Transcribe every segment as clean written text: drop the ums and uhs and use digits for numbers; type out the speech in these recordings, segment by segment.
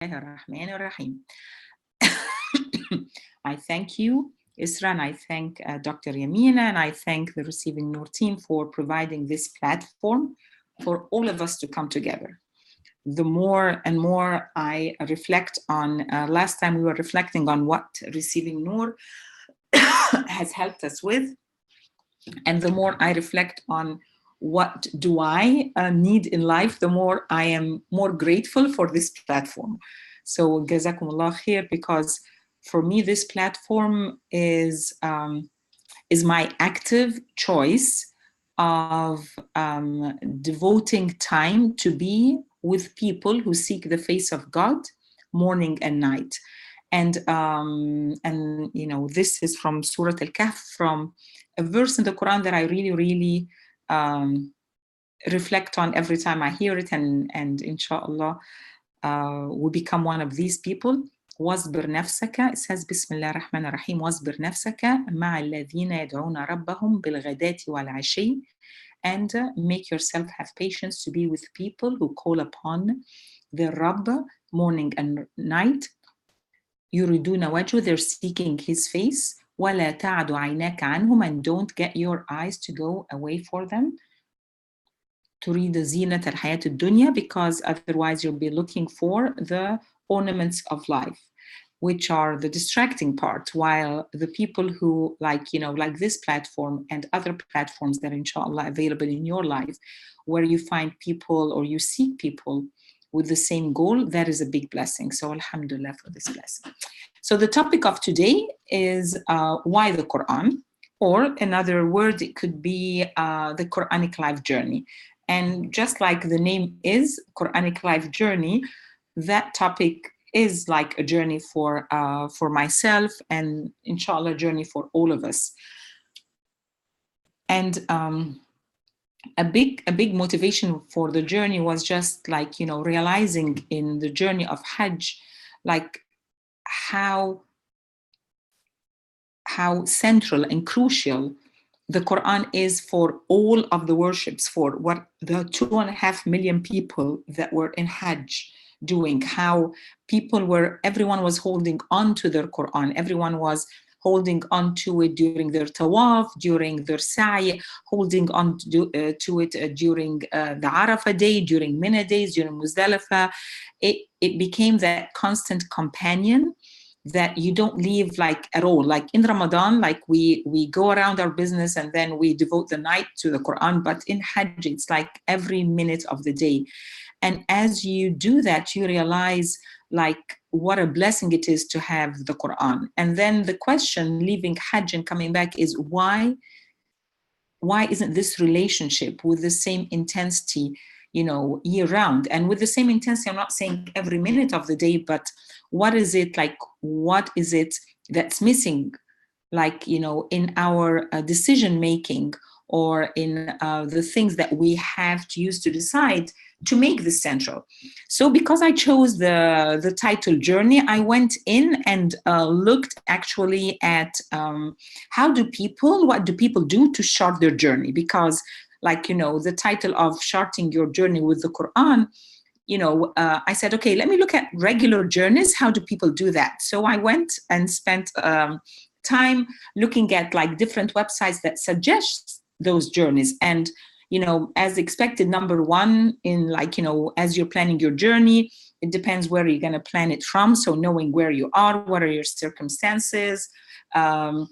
Bismillahirrahmanirrahim. I thank you, Isra, and I thank Dr. Yamina, and I thank the Receiving Nur team for providing this platform for all of us to come together. The more and more I reflect on, last time we were reflecting on what Receiving Nur has helped us with, and the more I reflect on what do I need in life, the more I am more grateful for this platform. So jazakumullah khair, because for me this platform is my active choice of devoting time to be with people who seek the face of God morning and night. And you know, this is from Surah Al-Kahf, from a verse in the Quran that I really reflect on every time I hear it, and inshallah we become one of these people. واصبر نفسك, it says Bismillah ar-Rahman ar-Rahim, واصبر نفسك مع الذين يدعون ربهم بالغداة والعشي, and make yourself have patience to be with people who call upon their Rabb morning and night. يريدون وجهه, they're seeking his face. ولا تعد عيناك عنهم, and don't get your eyes to go away for them. تريد زينة الحياة الدنيا, because otherwise you'll be looking for the ornaments of life, which are the distracting part, while the people who, like, you know, like this platform and other platforms that are inshallah available in your life, where you find people or you seek people with the same goal, that is a big blessing. So alhamdulillah for this blessing. So the topic of today is why the Quran, or another word, it could be the Quranic life journey. And just like the name is, Quranic life journey, that topic is like a journey for myself, and inshallah a journey for all of us. And a big motivation for the journey was just like, you know, realizing in the journey of Hajj, like how central and crucial the Quran is for all of the worships, for what the 2.5 million people that were in Hajj doing, how everyone was holding on to their Quran, everyone was holding on to it during their tawaf, during their sa'i, holding on to it during the Arafah day, during Mina days, during Muzdalifah. It became that constant companion that you don't leave like at all. Like in Ramadan, like we go around our business and then we devote the night to the Quran, but in Hajj, it's like every minute of the day. And as you do that, you realize like what a blessing it is to have the Quran. And then the question, leaving Hajj and coming back, is why isn't this relationship with the same intensity, you know, year round? And with the same intensity, I'm not saying every minute of the day, but what is it like, what is it that's missing, like, you know, in our decision making, or in the things that we have to use to decide to make this central. So because I chose the title journey, I went in and looked actually at what do people do to chart their journey? Because, like, you know, the title of charting your journey with the Quran, you know, I said, okay, let me look at regular journeys. How do people do that? So I went and spent time looking at like different websites that suggest those journeys. And, you know, as expected, number one, in like, you know, as you're planning your journey, it depends where you're going to plan it from. So knowing where you are, what are your circumstances, and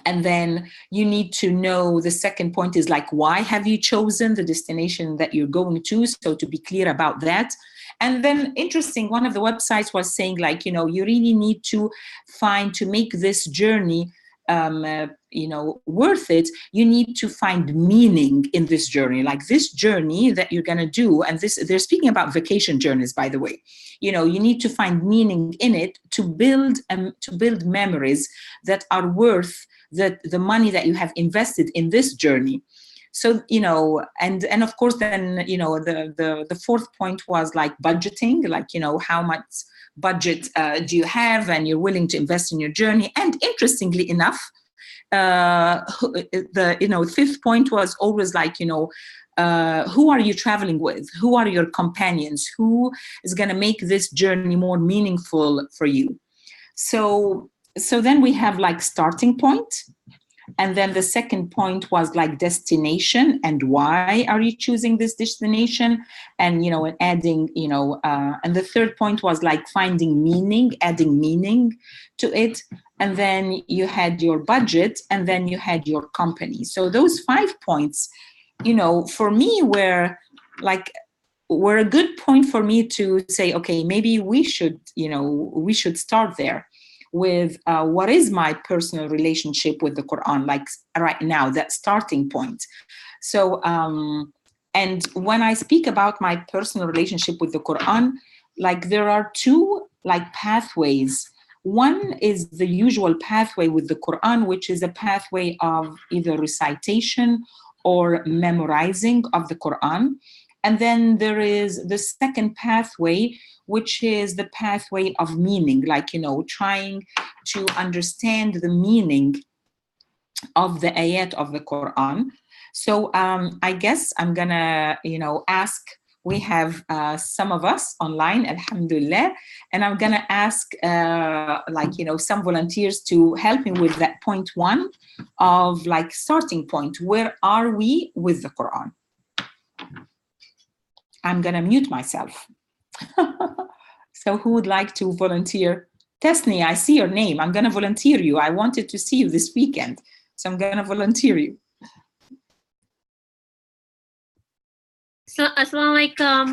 then you need to know, the second point is like, why have you chosen the destination that you're going to? So to be clear about that. And then interesting, one of the websites was saying like, you know, you really need to make this journey you know, worth it, you need to find meaning in this journey. Like this journey that you're going to do, and this, they're speaking about vacation journeys, by the way, you know, you need to find meaning in it to build memories that are worth the money that you have invested in this journey. So, you know, and of course, then, you know, the fourth point was like budgeting, like, you know, how much budget do you have and you're willing to invest in your journey. And interestingly enough, the, you know, fifth point was always like, you know, who are you traveling with? Who are your companions? Who is going to make this journey more meaningful for you? So then we have like starting point, and then the second point was like destination, and why are you choosing this destination, and and adding, and the third point was like finding meaning, adding meaning to it. And then you had your budget, and then you had your company. So those 5 points, for me were a good point for me to say, okay, maybe we should start there with what is my personal relationship with the Quran, like right now, that starting point. So, and when I speak about my personal relationship with the Quran, like there are two like pathways. One is the usual pathway with the Quran, which is a pathway of either recitation or memorizing of the Quran. And then there is the second pathway, which is the pathway of meaning, like, trying to understand the meaning of the ayat of the Quran. So I guess I'm gonna, ask, we have some of us online, alhamdulillah, and I'm gonna ask some volunteers to help me with that point one of like starting point. Where are we with the Quran? I'm gonna mute myself. So who would like to volunteer? Tesni, I see your name. I'm gonna volunteer you. I wanted to see you this weekend, so I'm gonna volunteer you. So, Assalamu alaikum.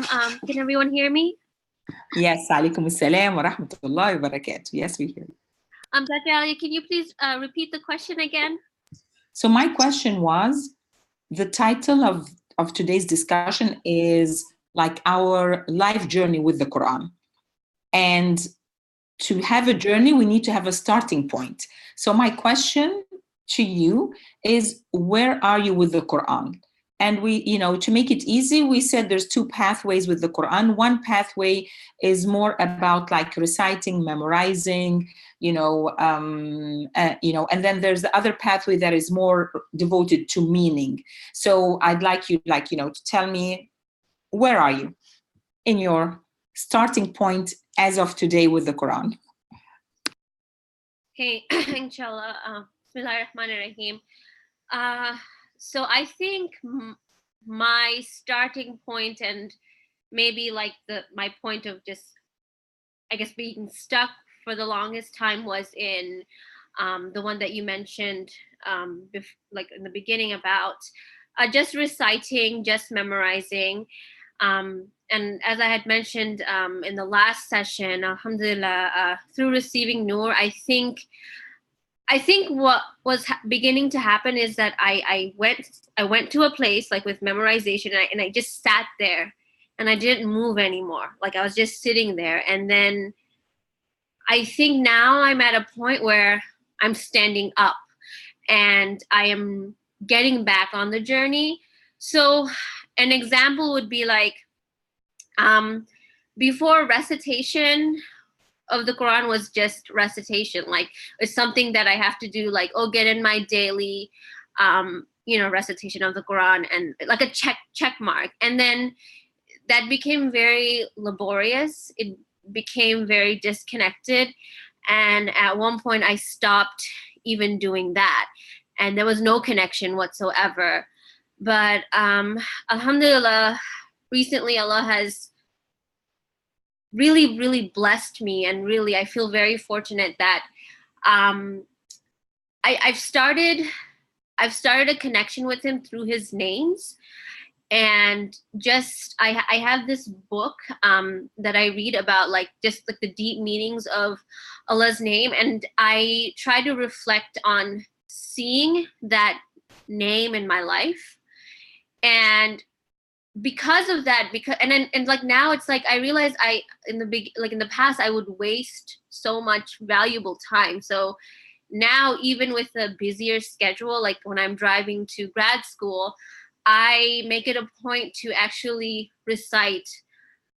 Can everyone hear me? Yes, alaikum assalam wa rahmatullahi wa barakatuh. Yes, we hear you. Dr. Aliaa, can you please repeat the question again? So my question was, the title of today's discussion is like our life journey with the Quran. And to have a journey, we need to have a starting point. So my question to you is, where are you with the Quran? And we, to make it easy, we said there's two pathways with the Quran. One pathway is more about like reciting, memorizing, and then there's the other pathway that is more devoted to meaning. So I'd like you, to tell me, where are you in your starting point as of today with the Quran? Okay, inshallah. Bismillahirrahmanirrahim. So I think my starting point, and maybe like my point of just, I guess, being stuck for the longest time, was in the one that you mentioned like in the beginning about just reciting, just memorizing. And as I had mentioned in the last session, alhamdulillah, through Receiving Nur, I think what was beginning to happen is that I went to a place like with memorization, and I just sat there and I didn't move anymore. Like I was just sitting there. And then I think now I'm at a point where I'm standing up and I am getting back on the journey. So an example would be like, before, recitation of the Quran was just recitation. Like it's something that I have to do, like, get in my daily, recitation of the Quran, and like a check mark. And then that became very laborious. It became very disconnected. And at one point I stopped even doing that. And there was no connection whatsoever. But alhamdulillah, recently Allah has really, really blessed me, and really I feel very fortunate that I've started a connection with him through his names. And just I have this book that I read about, like just like the deep meanings of Allah's name, and I try to reflect on seeing that name in my life. And because of that, and like now it's like I realize in the past I would waste so much valuable time. So now, even with a busier schedule, like when I'm driving to grad school, I make it a point to actually recite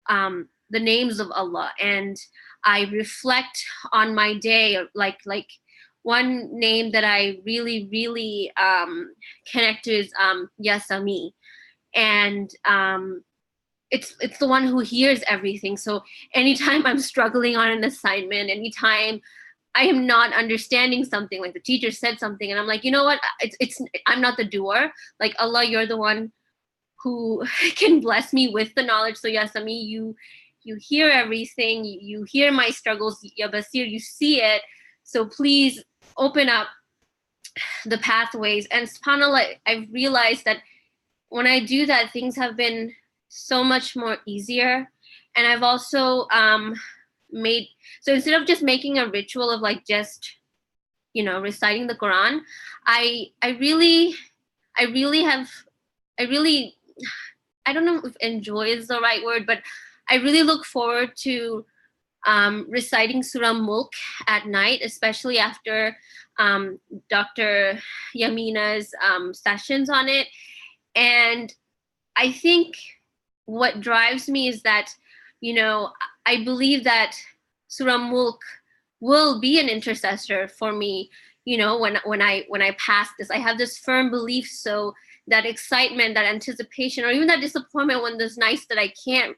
the names of Allah, and I reflect on my day. Like one name that I really, really connect to is Yasami. and it's the one who hears everything. So anytime I'm struggling on an assignment, anytime I am not understanding something, like the teacher said something, and I'm like, you know what? I'm not the doer. Like, Allah, you're the one who can bless me with the knowledge. So Yasami, you hear everything. You hear my struggles. Ya Basir, you see it. So please open up the pathways. And subhanAllah, I've realized that when I do that, things have been so much more easier. And I've also so instead of just making a ritual of like just, you know, reciting the Quran, I really I don't know if enjoy is the right word, but I really look forward to reciting Surah Mulk at night, especially after Dr. Yamina's sessions on it. And I think what drives me is that, you know, I believe that Surah Mulk will be an intercessor for me, you know, when I pass this. I have this firm belief. So that excitement, that anticipation, or even that disappointment when there's nights that I can't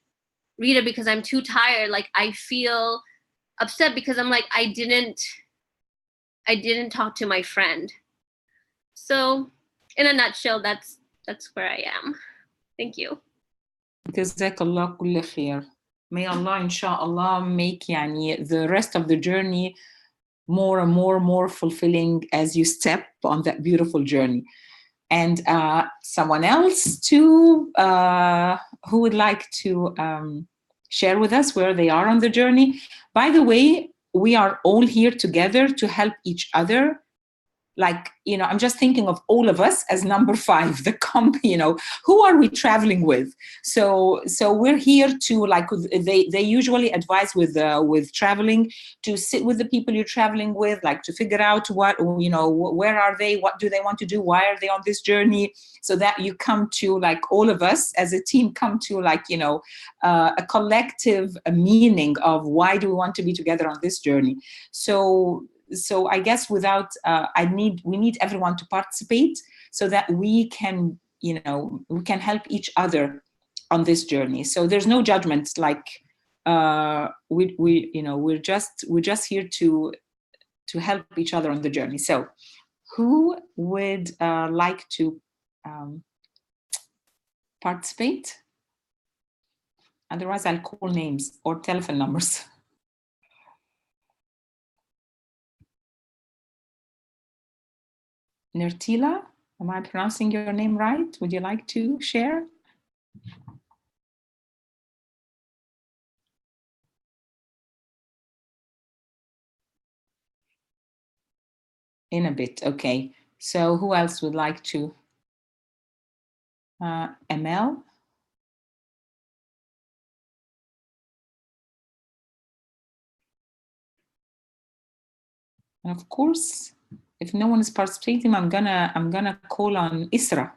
read it because I'm too tired, like I feel upset because I'm like, I didn't talk to my friend. So in a nutshell, that's where I am. Thank you. Jazakallah kulli khair. May Allah, inshallah, make the rest of the journey more and more fulfilling as you step on that beautiful journey. And someone else too who would like to share with us where they are on the journey. By the way, we are all here together to help each other. Like, you know, I'm just thinking of all of us as number 5, the company, you know, who are we traveling with? So we're here to, like, they usually advise with traveling, to sit with the people you're traveling with, like to figure out what, you know, where are they? What do they want to do? Why are they on this journey? So that you come to, like, all of us as a team come to, like, you know, a collective meaning of why do we want to be together on this journey. So I guess without, we need everyone to participate so that we can, you know, we can help each other on this journey. So there's no judgment, like, we you know, we're just here to help each other on the journey. So who would like to participate? Otherwise I'll call names or telephone numbers. Nertila, am I pronouncing your name right? Would you like to share? In a bit, okay. So who else would like to? Emel? And of course, if no one is participating, I'm gonna call on Isra.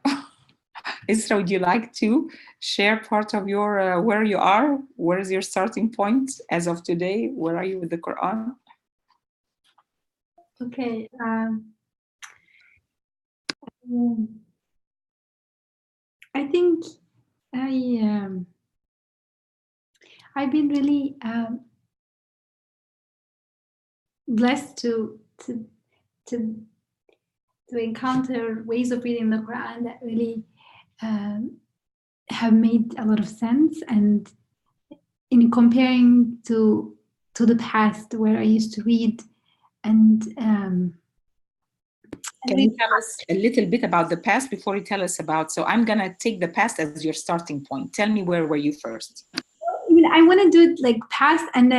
Isra, would you like to share part of your where you are? Where is your starting point as of today? Where are you with the Quran? Okay. I think I've been really blessed to encounter ways of reading the Quran that really have made a lot of sense, and in comparing to the past where I used to read, and can you tell us a little bit about the past before you tell us about? So I'm gonna take the past as your starting point. Tell me, where were you first? I mean, I want to do it like past and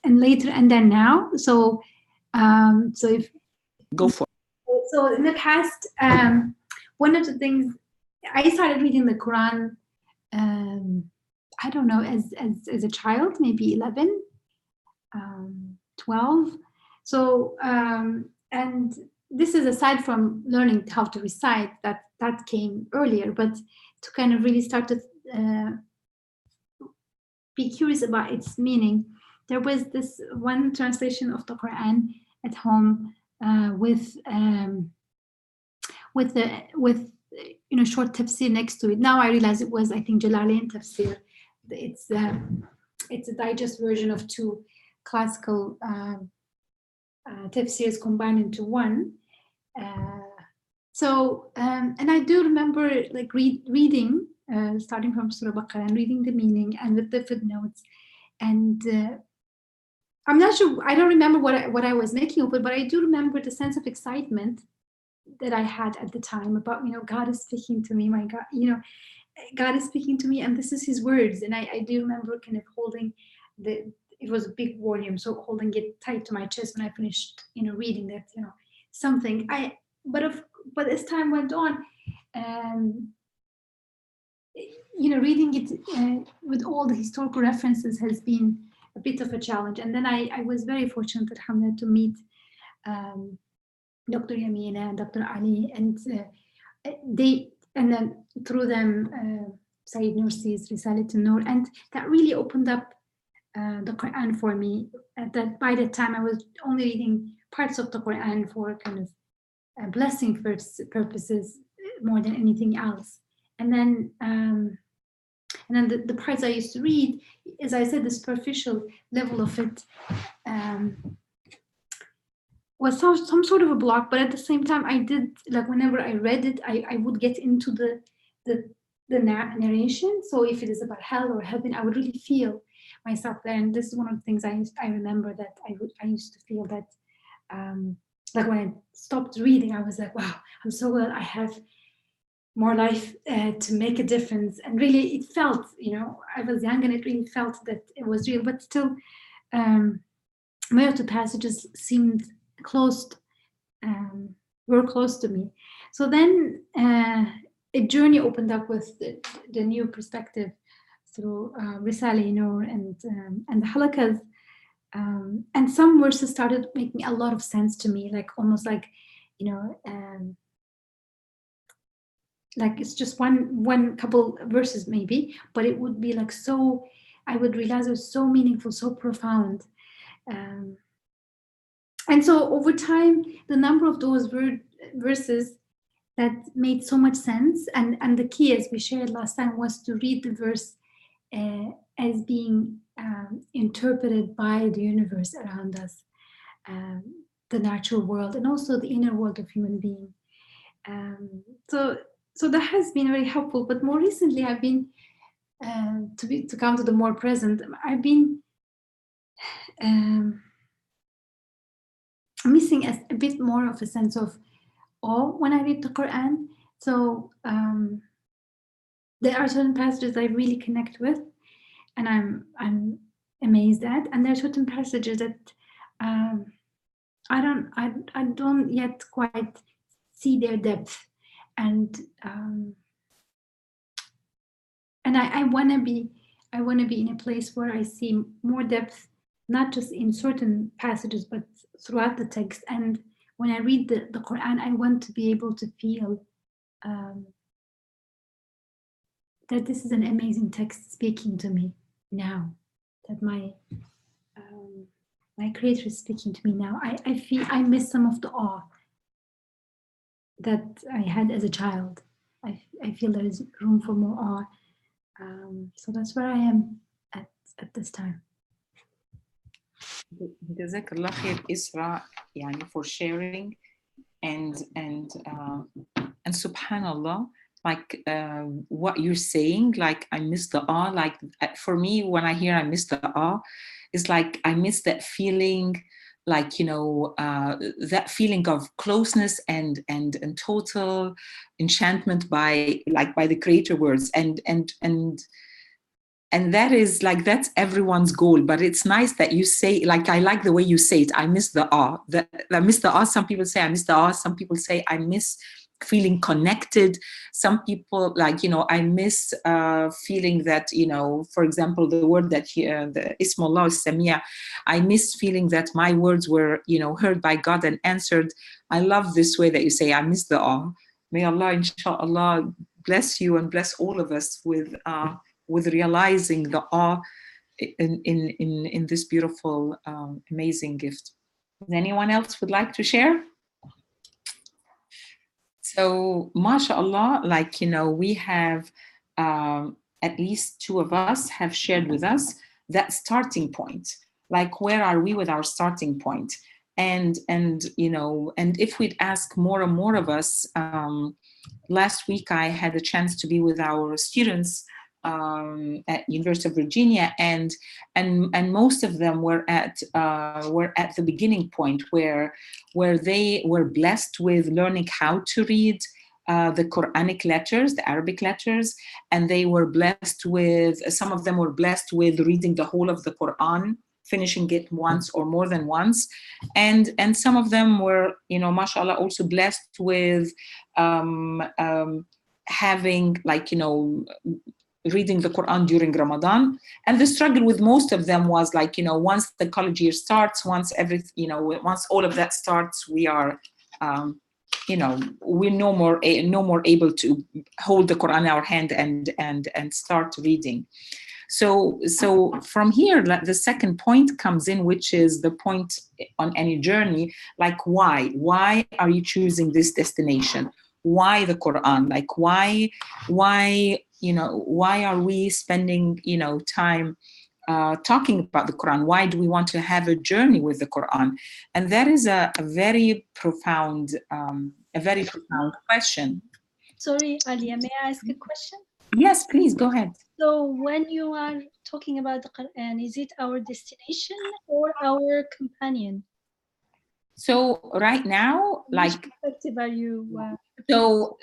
later and then now. So so if go for it. So in the past, one of the things I started reading the Quran, I don't know, as a child, maybe 11, 12. So and this is aside from learning how to recite, that came earlier, but to kind of really start to be curious about its meaning. There was this one translation of the Quran at home with short tafsir next to it. Now I realize it was, I think, Jalalain tafsir. It's a digest version of two classical tafsirs combined into one. And I do remember like reading, starting from Surah Baqarah and reading the meaning and with the footnotes. And I'm not sure, I don't remember what I was making of it, but I do remember the sense of excitement that I had at the time about, God is speaking to me, my God, God is speaking to me, and this is his words. And I do remember kind of holding it was a big volume, so holding it tight to my chest when I finished, reading that, something. But as time went on, reading it with all the historical references has been a bit of a challenge. And then I was very fortunate, alhamdulillah, to meet Dr. Yamina and Dr. Ali, and then through them, Sayyid Nursi's Receiving Nur, and that really opened up the Quran for me. By that time, I was only reading parts of the Quran for kind of blessing purposes more than anything else. And then the parts I used to read, as I said, the superficial level of it was some sort of a block. But at the same time, I did, like, whenever I read it, I would get into the narration. So if it is about hell or heaven, I would really feel myself there. And this is one of the things I remember, that I used to feel that, like when I stopped reading, I was like, wow, I'm so glad I have more life to make a difference. And really, it felt, I was young and it really felt that it was real. But still, many of the passages seemed were close to me. So then a journey opened up with the new perspective through Receiving Nur and the halakas. And some verses started making a lot of sense to me, like almost like, like it's just one couple verses maybe, but it would be like so, I would realize it was so meaningful, so profound. And so over time, the number of those verses that made so much sense, and the key, as we shared last time, was to read the verse as being interpreted by the universe around us, the natural world, and also the inner world of human being. So that has been very helpful. But more recently, I've been to come to the more present. I've been missing a bit more of a sense of awe when I read the Quran. So there are certain passages I really connect with, and I'm amazed at, and there are certain passages that I don't yet quite see their depth, and I want to be in a place where I see more depth, not just in certain passages, but throughout the text. And when I read the Quran, I want to be able to feel that this is an amazing text speaking to me now, that my Creator is speaking to me now. I feel I miss some of the awe that I had as a child. I feel there is room for more awe. So that's where I am at this time. جزاك الله خير إسراء, يعني for sharing, and subhanallah, like what you're saying, like I miss the awe. Like for me, when I hear I miss the awe, it's like I miss that feeling, like that feeling of closeness and total enchantment by the Creator words, and that is like, that's everyone's goal. But it's nice that you say, like, I like the way you say it, I miss the awe. I miss the awe. Some people say I miss the awe. Some people say I miss feeling connected. Some people, like, I miss feeling that, for example, the word that the Ismullah Samia, I miss feeling that my words were, heard by God and answered. I love this way that you say, I miss the awe. May Allah, inshallah, bless you and bless all of us with realizing the awe in this beautiful, amazing gift. Does anyone else would like to share? So, mashallah, like, we have at least two of us have shared with us that starting point. Like, where are we with our starting point? And if we'd ask more and more of us, last week I had a chance to be with our students at University of Virginia, and most of them were at the beginning point where they were blessed with learning how to read the Quranic letters, the Arabic letters, and they were blessed with, some of them were blessed with reading the whole of the Quran, finishing it once or more than once, and some of them were, mashallah, also blessed with having, like, reading the Quran during Ramadan. And the struggle with most of them was, like, once the college year starts, once all of that starts, we are we're no more able to hold the Quran in our hand and start reading. So from here, the second point comes in, which is the point on any journey, like, why are you choosing this destination? Why the Quran? Like, why are we spending time talking about the Quran? Why do we want to have a journey with the Quran? And that is a very profound question. Sorry, Aliaa, may I ask a question? Yes, please, go ahead. So when you are talking about the Quran, is it our destination or our companion? So right now, Which perspective are you? So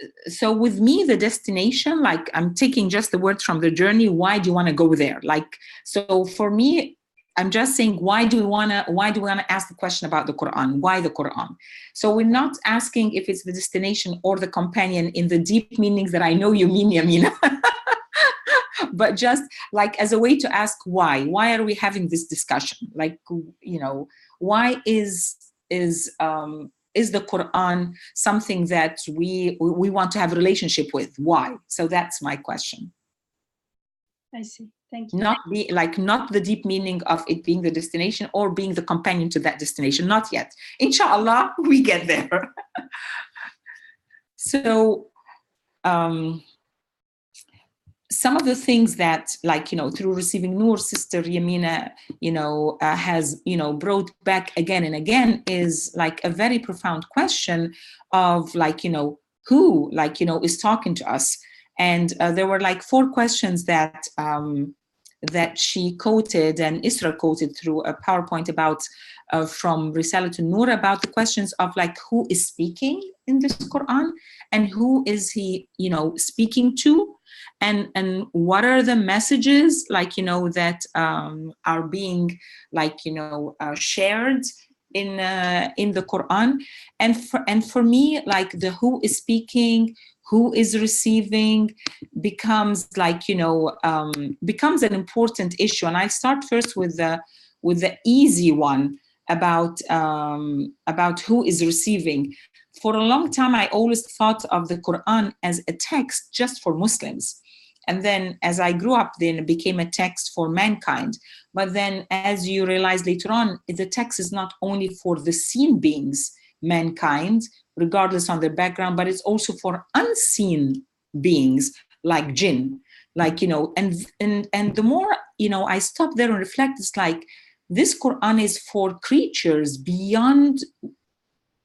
with me, the destination, like, I'm taking just the words from the journey. Why do you want to go there? Like, so for me, I'm just saying, why do we want to ask the question about the Quran? Why the Quran? So we're not asking if it's the destination or the companion in the deep meanings that I know you mean, Yamina. But just like as a way to ask why are we having this discussion? Like, why is the Quran something that we want to have a relationship with? Why? So that's my question. I see. Thank you. Not the deep meaning of it being the destination or being the companion to that destination. Not yet. Inshallah, we get there. So some of the things that, like, through Receiving Nur, Sister Yamina, has, brought back again and again is, like, a very profound question of, like, who, like, is talking to us. And there were, like, 4 questions that she quoted, and Isra quoted through a PowerPoint about from Receiving Nur, about the questions of, like, who is speaking in this Quran and who is he, speaking to, and what are the messages, like, that are being, like, shared in the Quran. And for me, like, the who is speaking, who is receiving becomes, like, becomes an important issue. And I start first with the easy one about who is receiving. For a long time, I always thought of the Quran as a text just for Muslims. And then as I grew up, then it became a text for mankind. But then, as you realize later on, the text is not only for the seen beings, mankind, regardless of their background, but it's also for unseen beings like jinn, like, and the more, I stop there and reflect, it's like, this Quran is for creatures beyond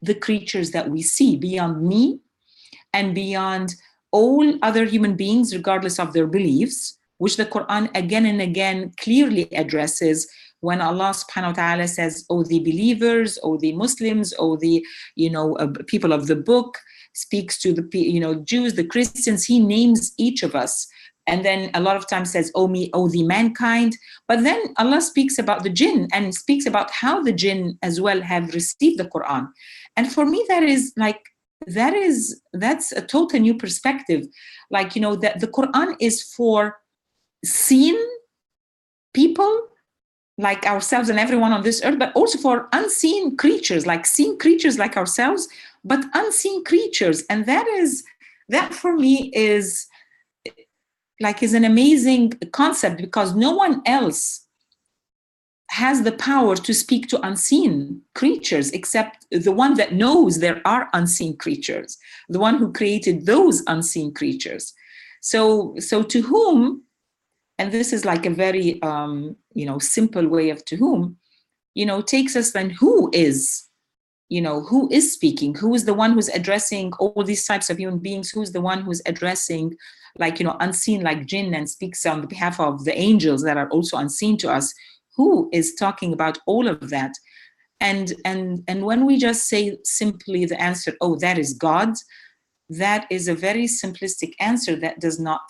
the creatures that we see, beyond me and beyond all other human beings, regardless of their beliefs, which the Quran again and again clearly addresses when Allah subhanahu wa ta'ala says, oh, the believers, oh, the Muslims, oh, the, people of the book, speaks to the, Jews, the Christians. He names each of us. And then a lot of times says, oh, me, oh, the mankind. But then Allah speaks about the jinn and speaks about how the jinn as well have received the Quran. And for me, that's a total new perspective. Like, that the Quran is for seen people like ourselves and everyone on this earth, but also for unseen creatures, like seen creatures like ourselves, but unseen creatures. And that for me is an amazing concept, because no one else has the power to speak to unseen creatures, except the one that knows there are unseen creatures, the one who created those unseen creatures. So to whom, and this is like a very simple way of to whom, takes us then who is speaking, who is the one who's addressing all these types of human beings, who's the one who's addressing unseen like jinn, and speaks on behalf of the angels that are also unseen to us, who is talking about all of that. And when we just say simply the answer, oh, that is God, that is a very simplistic answer that does not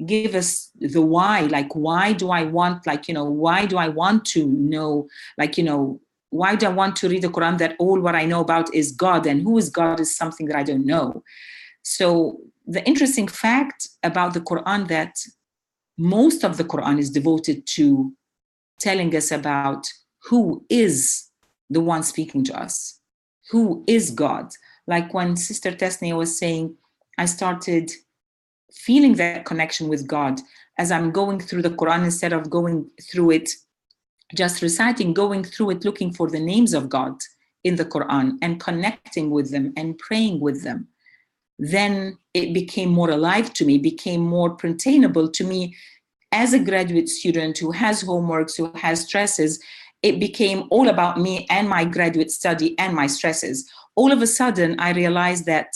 give us the why. Like, why do I want, why do I want to know, why do I want to read the Quran that all what I know about is God, and who is God is something that I don't know. So the interesting fact about the Quran, that most of the Quran is devoted to telling us about who is the one speaking to us, who is God. Like when Sister Tesnia was saying, I started feeling that connection with God as I'm going through the Quran, instead of going through it just reciting, going through it looking for the names of God in the Quran and connecting with them and praying with them. Then it became more alive to me, became more printable to me as a graduate student who has homeworks, who has stresses. It became all about me and my graduate study and my stresses. All of a sudden, I realized that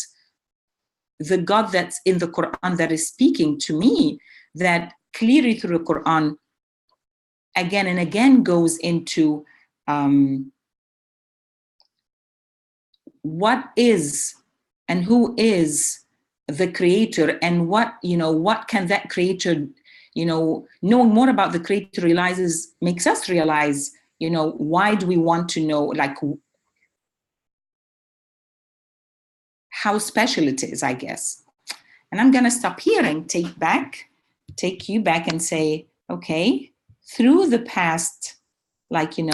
the God that's in the Quran that is speaking to me, that clearly through the Quran, again and again goes into what is and who is the creator, and what can that creator, knowing more about the creator makes us realize, why do we want to know, like, how special it is, I guess. And I'm gonna stop here and take you back and say, okay, through the past, through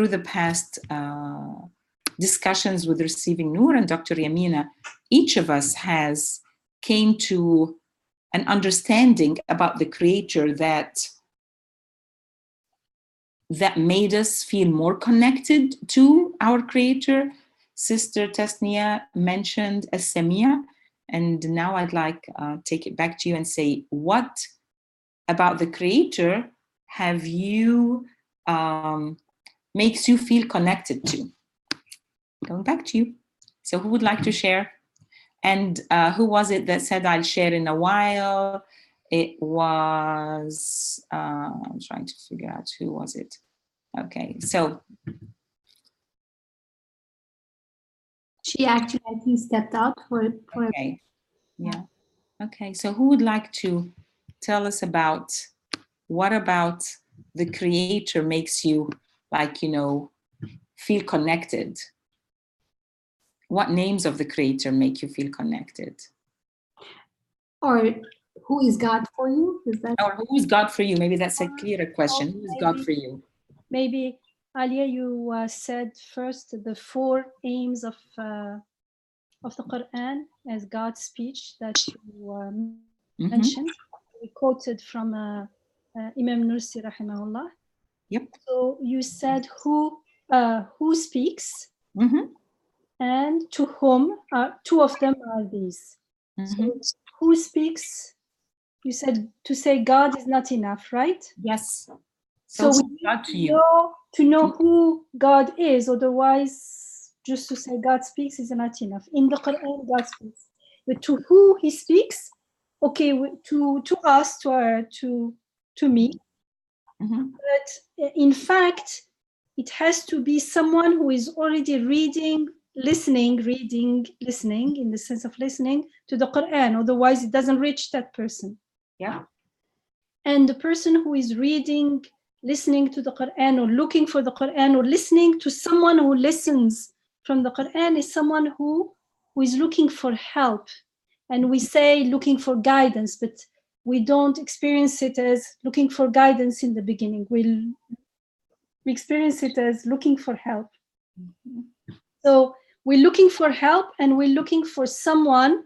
the past discussions with Receiving Nur and Dr. Yamina, each of us has came to an understanding about the creator that made us feel more connected to our creator. Sister Tasnia mentioned as-Samia, and now I'd like take it back to you and say, what about the creator have you makes you feel connected to? Going back to you. So who would like to share? And who was it that said, I'll share in a while? It was, I'm trying to figure out who was it. Okay, so. She actually, I think, stepped out for okay, yeah. Okay, so who would like to tell us about, what about the creator makes you, feel connected? What names of the creator make you feel connected? Or who is God for you? Is that? Or who is God for you? Maybe that's a clearer question. Who is God for you? Maybe, Aliaa, you said first the 4 aims of the Quran as God's speech that you mentioned. We quoted from Imam Nursi, rahimahullah. Yep. So you said who speaks, and to whom. 2 of them are these. So who speaks? You said to say God is not enough, right? Yes. So we need to know who God is. Otherwise, just to say God speaks is not enough. In the Quran, God speaks, but to who He speaks, okay, to us, to me. But in fact, it has to be someone who is already listening in the sense of listening to the Quran. Otherwise, it doesn't reach that person. Yeah. And the person who is listening to the Quran, or looking for the Quran, or listening to someone who listens from the Quran, is someone who is looking for help. And we say looking for guidance, but we don't experience it as looking for guidance in the beginning. We experience it as looking for help. So we're looking for help, and we're looking for someone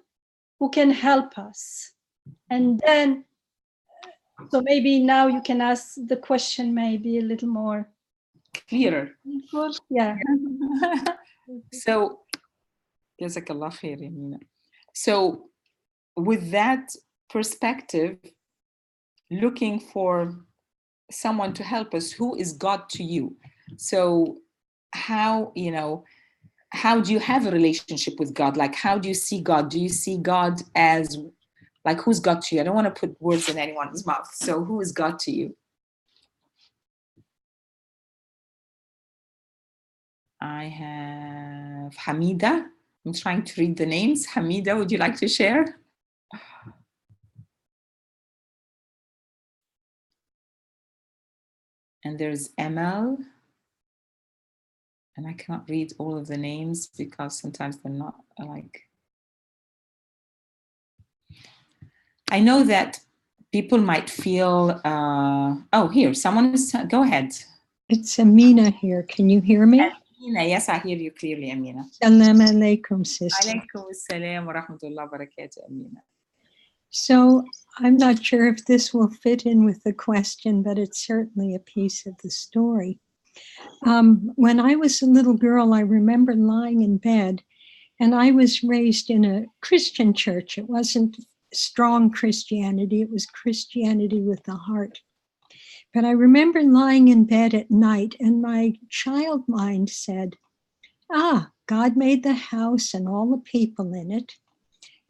who can help us. And then So maybe now you can ask the question maybe a little more clearer. Yeah. So, jazakallah khair, Yamina. So, with that perspective, looking for someone to help us, who is God to you? So, how do you have a relationship with God? Like, how do you see God? Do you see God as, like, who's God to you? I don't want to put words in anyone's mouth. So, who is God to you? I have Hamida. I'm trying to read the names. Hamida, would you like to share? And there's Emel. And I cannot read all of the names because sometimes they're not like. I know that people might feel, oh, here, someone is, go ahead. It's Amina here. Can you hear me? Amina, yes, I hear you clearly, Amina. Salam alaikum, sister. Alaikum assalam wa rahmatullah wa barakatuh, Amina. So I'm not sure if this will fit in with the question, but it's certainly a piece of the story. When I was a little girl, I remember lying in bed, and I was raised in a Christian church. It wasn't strong Christianity, it was Christianity with the heart. But I remember lying in bed at night, and my child mind said, God made the house and all the people in it.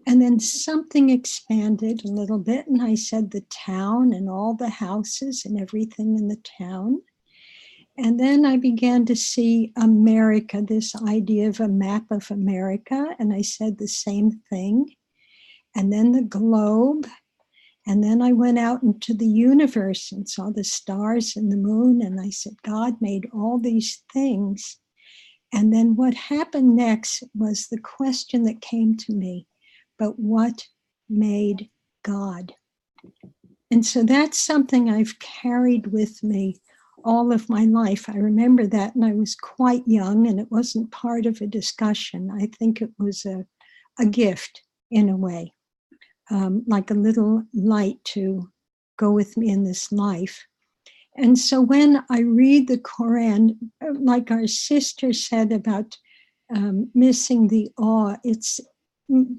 And then something expanded a little bit, and I said the town and all the houses and everything in the town. And then I began to see America, this idea of a map of America, and I said the same thing. And then the globe. And then I went out into the universe and saw the stars and the moon, and I said, God made all these things. And then what happened next was the question that came to me, but what made God? And so that's something I've carried with me all of my life. I remember that, and I was quite young, and it wasn't part of a discussion. I think it was a gift in a way. Like a little light to go with me in this life. And so when I read the Quran, like our sister said about missing the awe, it's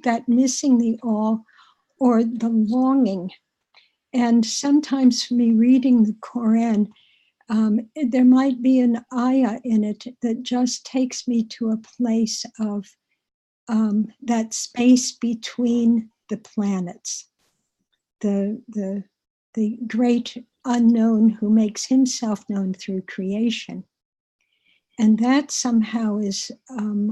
that missing the awe or the longing. And sometimes for me reading the Quran, there might be an ayah in it that just takes me to a place of that space between the planets, the great unknown who makes himself known through creation. And that somehow is,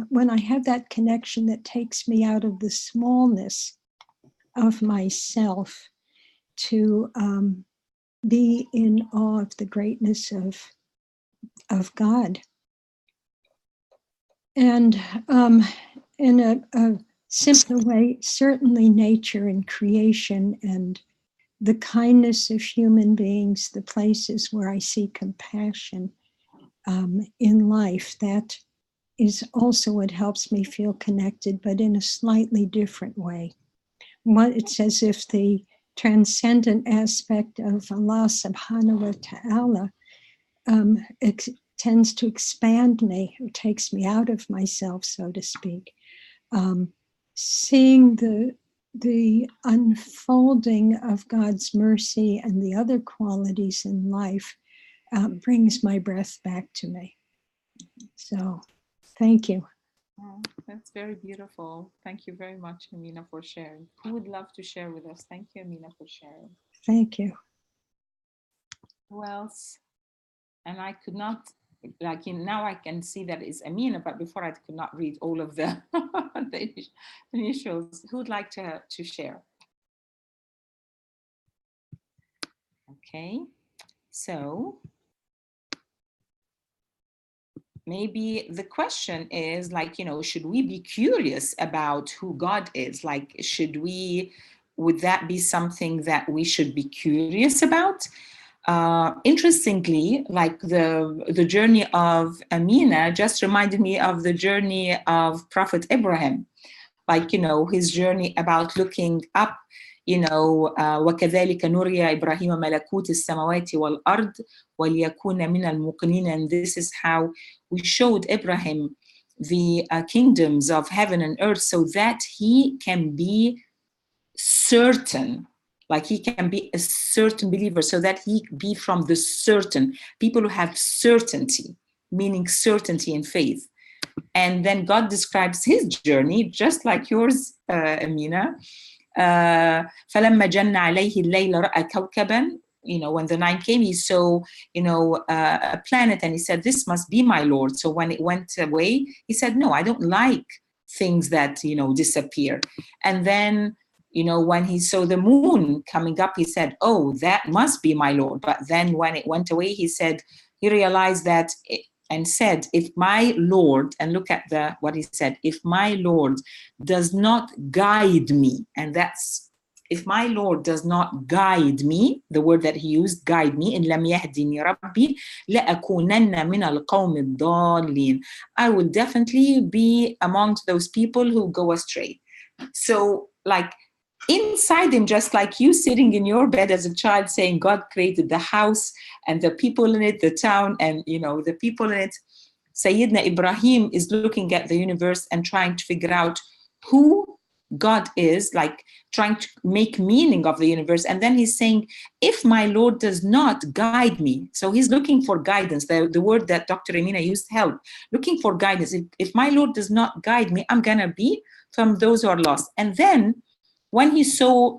when I have that connection that takes me out of the smallness of myself to be in awe of the greatness of God. And in a simpler way, certainly nature and creation and the kindness of human beings, the places where I see compassion in life, that is also what helps me feel connected, but in a slightly different way. It's as if the transcendent aspect of Allah subhanahu wa ta'ala tends to expand me, or takes me out of myself, so to speak. Seeing the unfolding of God's mercy and the other qualities in life brings my breath back to me. So, thank you. Oh, that's very beautiful. Thank you very much, Amina, for sharing. Who would love to share with us? Thank you, Amina, for sharing. Thank you. Who else? And I could not, like, now I can see that it's Amina, but before I could not read all of the, the initials. Who would like to share? Okay, so maybe the question is, like, should we be curious about who God is? Like, would that be something that we should be curious about? Interestingly, like the journey of Amina just reminded me of the journey of Prophet Abraham, like, his journey about looking up وكذلك نري إبراهيم ملكوت السماوات والأرض وليكون من الموقنين. And this is how we showed Abraham the kingdoms of heaven and earth, so that he can be certain, like he can be a certain believer, so that he be from the certain people who have certainty, meaning certainty in faith. And then God describes his journey just like yours, Amina. فلما جن عليه الليل رأى كوكبا. When the night came, he saw, a planet, and he said, this must be my Lord. So when it went away, he said, no, I don't like things that, disappear. And then, when he saw the moon coming up, he said, oh, that must be my Lord. But then when it went away, he realized that and said, if my Lord, and look at what he said, if my Lord does not guide me, and that's, if my Lord does not guide me, the word that he used, guide me, in لم يهدني ربي لأكونن من القوم الضالين, I will definitely be amongst those people who go astray. So like inside him, just like you sitting in your bed as a child saying God created the house and the people in it, the town, and the people in it, Sayyidina Ibrahim is looking at the universe and trying to figure out who God is, like trying to make meaning of the universe. And then he's saying, if my Lord does not guide me, so he's looking for guidance. The word that Dr. Yamina used, help, looking for guidance. If my Lord does not guide me, I'm gonna be from those who are lost. And then when he saw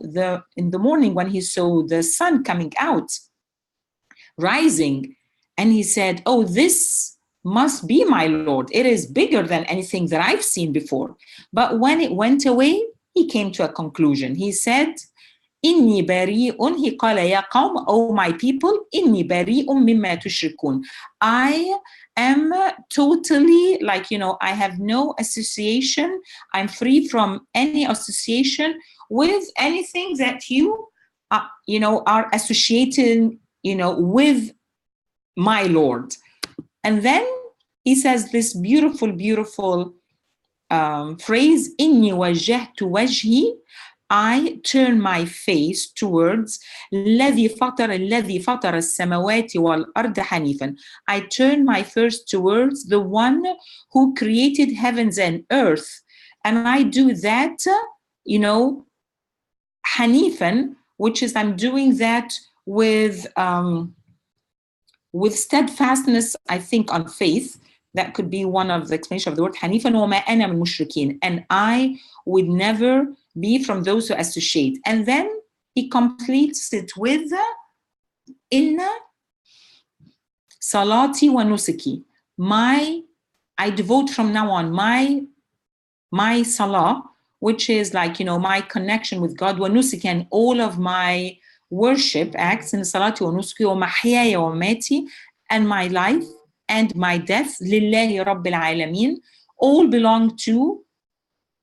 in the morning, when he saw the sun coming out, rising, and he said, oh, this must be my Lord. It is bigger than anything that I've seen before. But when it went away, he came to a conclusion. He said, Inni bari'un, he qala ya qawm, oh my people, inni bari'un mimma tushrikun. I am totally, I have no association. I'm free from any association with anything that you, are associating, with my Lord. And then he says this beautiful, beautiful phrase, Inni wajjahtu wajhi, I turn my face towards الذي فطر السماوات والأرض حنيفا. I turn my face towards the one who created heavens and earth. And I do that, hanifan, which is I'm doing that with steadfastness, I think, on faith. That could be one of the explanation of the word hanifan. وَمَا أَنَا مِنَ الْمُشْرِكِينَ, and I would never be from those who associate. And then he completes it with inna salati wa nusuki. I devote from now on my salah, which is my connection with God, wa nusuki, and all of my worship acts in salati wa nusuki, wa mahyaya wa mamati, and my life and my death, lillahi rabbil alameen, all belong to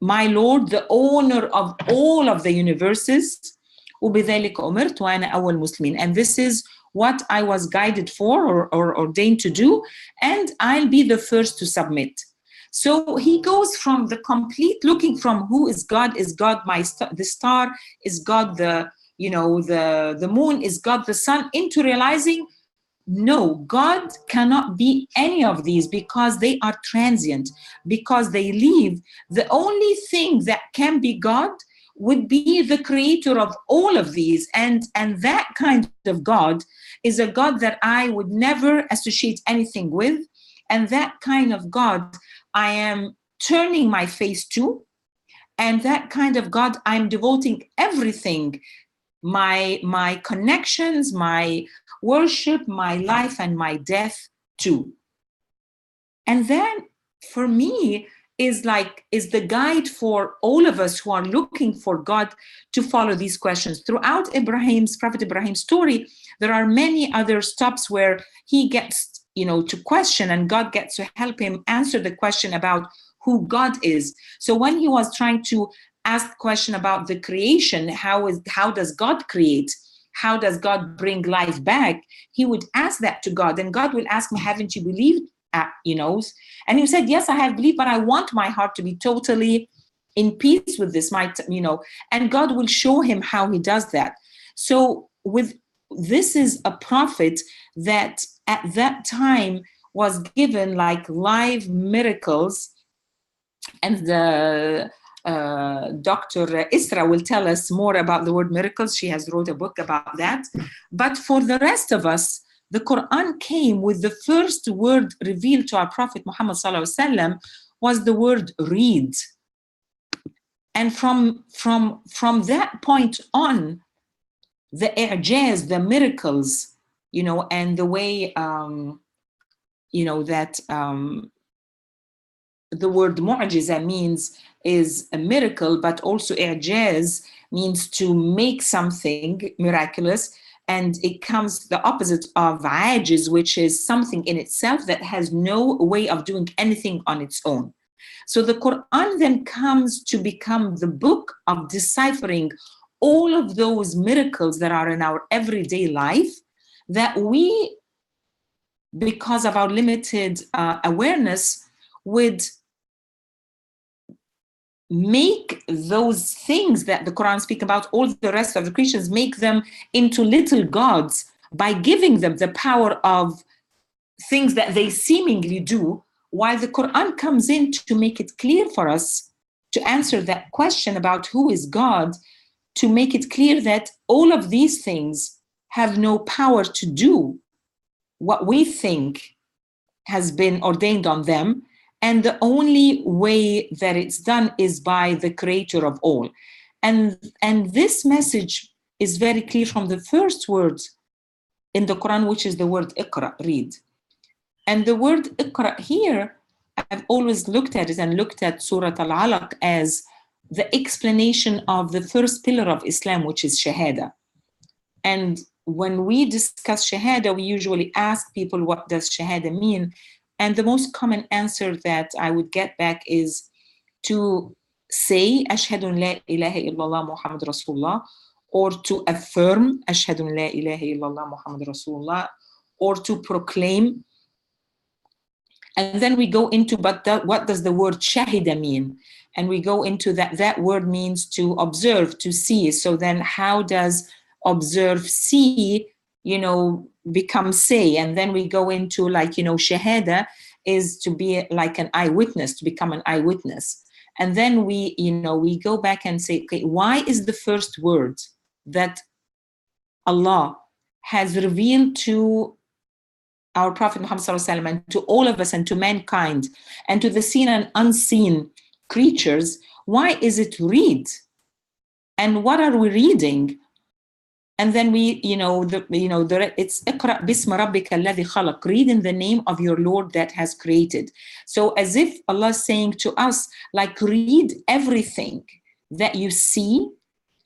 my Lord, the owner of all of the universes. وبذلك أمرت وأنا أول مسلمين. And this is what I was guided for or ordained to do, and I'll be the first to submit. So he goes from the complete looking from who is God the star is God, the moon is God, the sun, into realizing no, God cannot be any of these because they are transient, because they leave. The only thing that can be God would be the creator of all of these. And that kind of God is a God that I would never associate anything with. And that kind of God I am turning my face to. And that kind of God I'm devoting everything, my connections, my worship, my life, and my death to. And then for me is the guide for all of us who are looking for God to follow these questions. Throughout Prophet Ibrahim's story, there are many other stops where he gets, to question, and God gets to help him answer the question about who God is. So when he was trying to ask the question about the creation, how does God create? How does God bring life back? He would ask that to God, and God will ask him, haven't you believed? And he said, yes, I have believed, but I want my heart to be totally in peace with this, and God will show him how he does that. So this is a prophet that at that time was given like live miracles, and the Dr. Isra will tell us more about the word miracles. She has wrote a book about that. But for the rest of us, the Quran came with the first word revealed to our Prophet Muhammad ﷺ was the word read. And from that point on, the i'jaz, the miracles, and the way, that the word mu'jiza means is a miracle, but also i'jaz means to make something miraculous. And it comes the opposite of ajiz, which is something in itself that has no way of doing anything on its own. So the Quran then comes to become the book of deciphering all of those miracles that are in our everyday life that we, because of our limited awareness, would make those things that the Quran speaks about, all the rest of the Christians, make them into little gods by giving them the power of things that they seemingly do, while the Quran comes in to make it clear for us, to answer that question about who is God, to make it clear that all of these things have no power to do what we think has been ordained on them. And the only way that it's done is by the creator of all. And this message is very clear from the first word in the Quran, which is the word Iqra, read. And the word Iqra here, I've always looked at it and looked at Surah Al-Alaq as the explanation of the first pillar of Islam, which is Shahada. And when we discuss Shahada, we usually ask people, what does Shahada mean? And the most common answer that I would get back is to say, Ashhadu an la ilaha illallah Muhammad Rasulullah, or to affirm, Ashhadu an la ilaha illallah Muhammad Rasulullah, or to proclaim. And then we go into, what does the word shahida mean? And we go into that word means to observe, to see. So then how does observe, see, become say? And then we go into shahada is to be like an eyewitness, to become an eyewitness. And then we go back and say, okay, why is the first word that Allah has revealed to our Prophet Muhammad ﷺ and to all of us and to mankind and to the seen and unseen creatures, why is it read? And what are we reading? And then it's Iqra bisma rabbika alladhi khalaq, read in the name of your Lord that has created. So as if Allah is saying to us, read everything that you see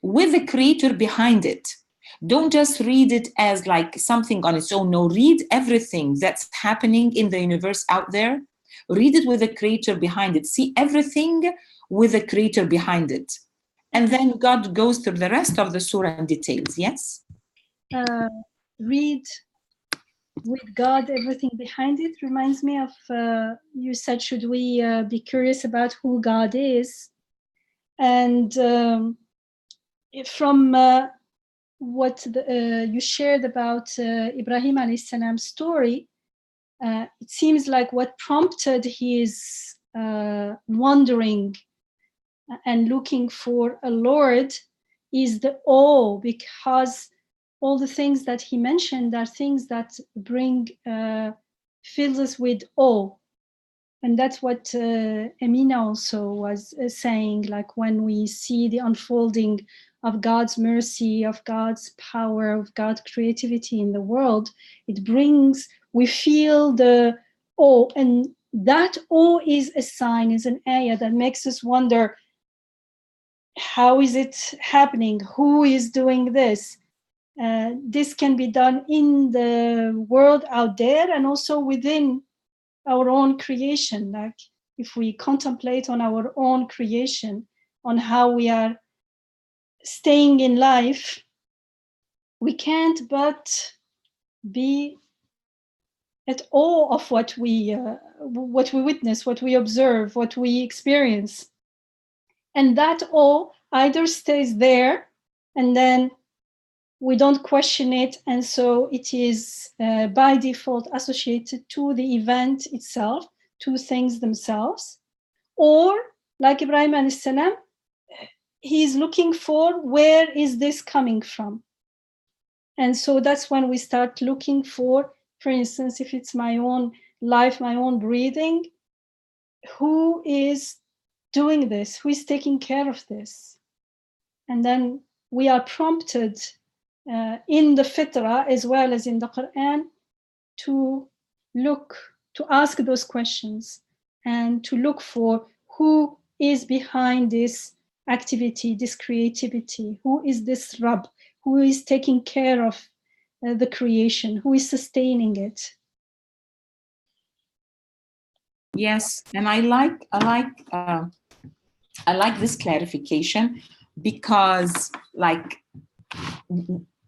with the creator behind it. Don't just read it as something on its own. No, read everything that's happening in the universe out there. Read it with the creator behind it. See everything with the creator behind it. And then God goes through the rest of the surah in details. Yes? Read with God, everything behind it, reminds me of, you said, should we be curious about who God is? And from what you shared about Ibrahim alayhi salam's story, it seems like what prompted his wandering and looking for a Lord is the awe, because all the things that he mentioned are things that fills us with awe. And that's what Yamina also was saying, when we see the unfolding of God's mercy, of God's power, of God's creativity in the world, we feel the awe. And that awe is a sign, is an ayah that makes us wonder, how is it happening? Who is doing this? This can be done in the world out there and also within our own creation. If we contemplate on our own creation, on how we are staying in life, we can't but be at awe of what we witness, what we observe, what we experience. And that awe either stays there and then we don't question it, and so it is by default associated to the event itself, to things themselves. Or, like Ibrahim alayhi salam, he's looking for where is this coming from? And so that's when we start looking for instance, if it's my own life, my own breathing, who is doing this? Who is taking care of this? And then we are prompted in the fitrah as well as in the Quran to look, to ask those questions and to look for who is behind this activity, this creativity, who is this Rabb, who is taking care of the creation, who is sustaining it. Yes, and I like this clarification, because like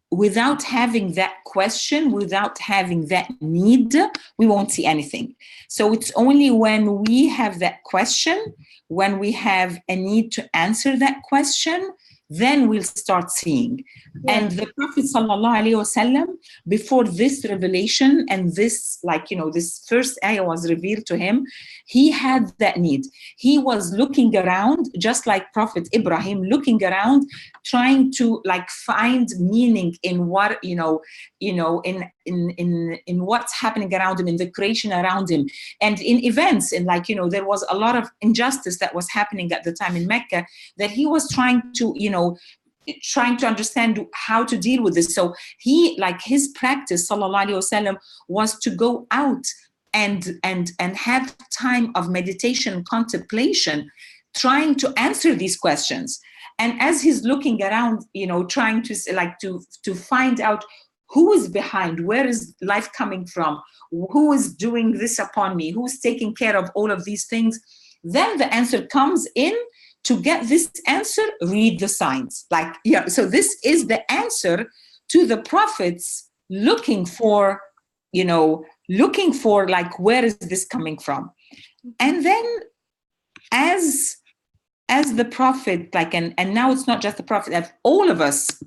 without having that question, without having that need, we won't see anything. So it's only when we have that question, when we have a need to answer that question, then we'll start seeing. Yeah. And the Prophet ﷺ, before this revelation and this, like, this first ayah was revealed to him, he had that need. He was looking around, just like Prophet Ibrahim, looking around, trying to like find meaning in what, in what's happening around him, in the creation around him, and in events. And like, there was a lot of injustice that was happening at the time in Mecca, that he was trying to, trying to understand how to deal with this. So he, like his practice, sallallahu alaihi wasallam, was to go out and have time of meditation and contemplation, trying to answer these questions. And as he's looking around, trying to like to find out who is behind, where is life coming from, who is doing this upon me, who's taking care of all of these things, then the answer comes in. To get this answer, read the signs. Like, yeah, so this is the answer to the prophets looking for like, where is this coming from? And then as the prophet, like, and now it's not just the prophet, of all of us,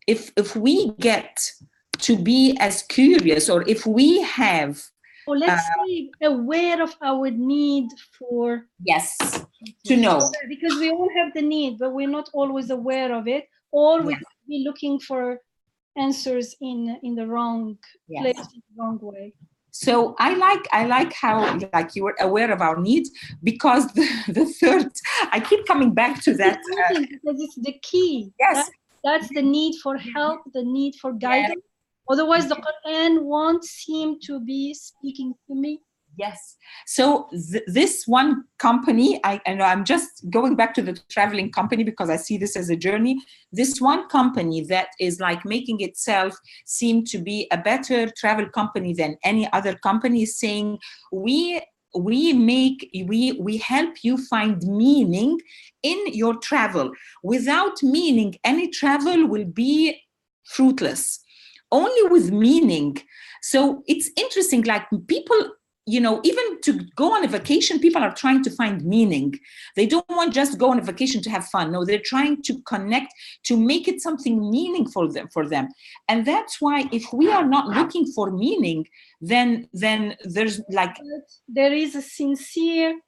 if we get to be as curious, or if we have, or let's say aware of our need for, yes, to know, because we all have the need, but we're not always aware of it, or we could be looking for answers in the wrong place, in the wrong way. So I like how, like, you were aware of our needs, because the third, I keep coming back to that, because it's the key. Yes, that's the need for help, the need for guidance. Otherwise, the Quran won't seem to be speaking to me. Yes. So this one company, I'm just going back to the traveling company because I see this as a journey. This one company that is like making itself seem to be a better travel company than any other company is saying, we help you find meaning in your travel. Without meaning, any travel will be fruitless. Only with meaning. So it's interesting, like people, even to go on a vacation, people are trying to find meaning. They don't want just go on a vacation to have fun. No, they're trying to connect, to make it something meaningful for them. And that's why if we are not looking for meaning, then there's like... There is a sincere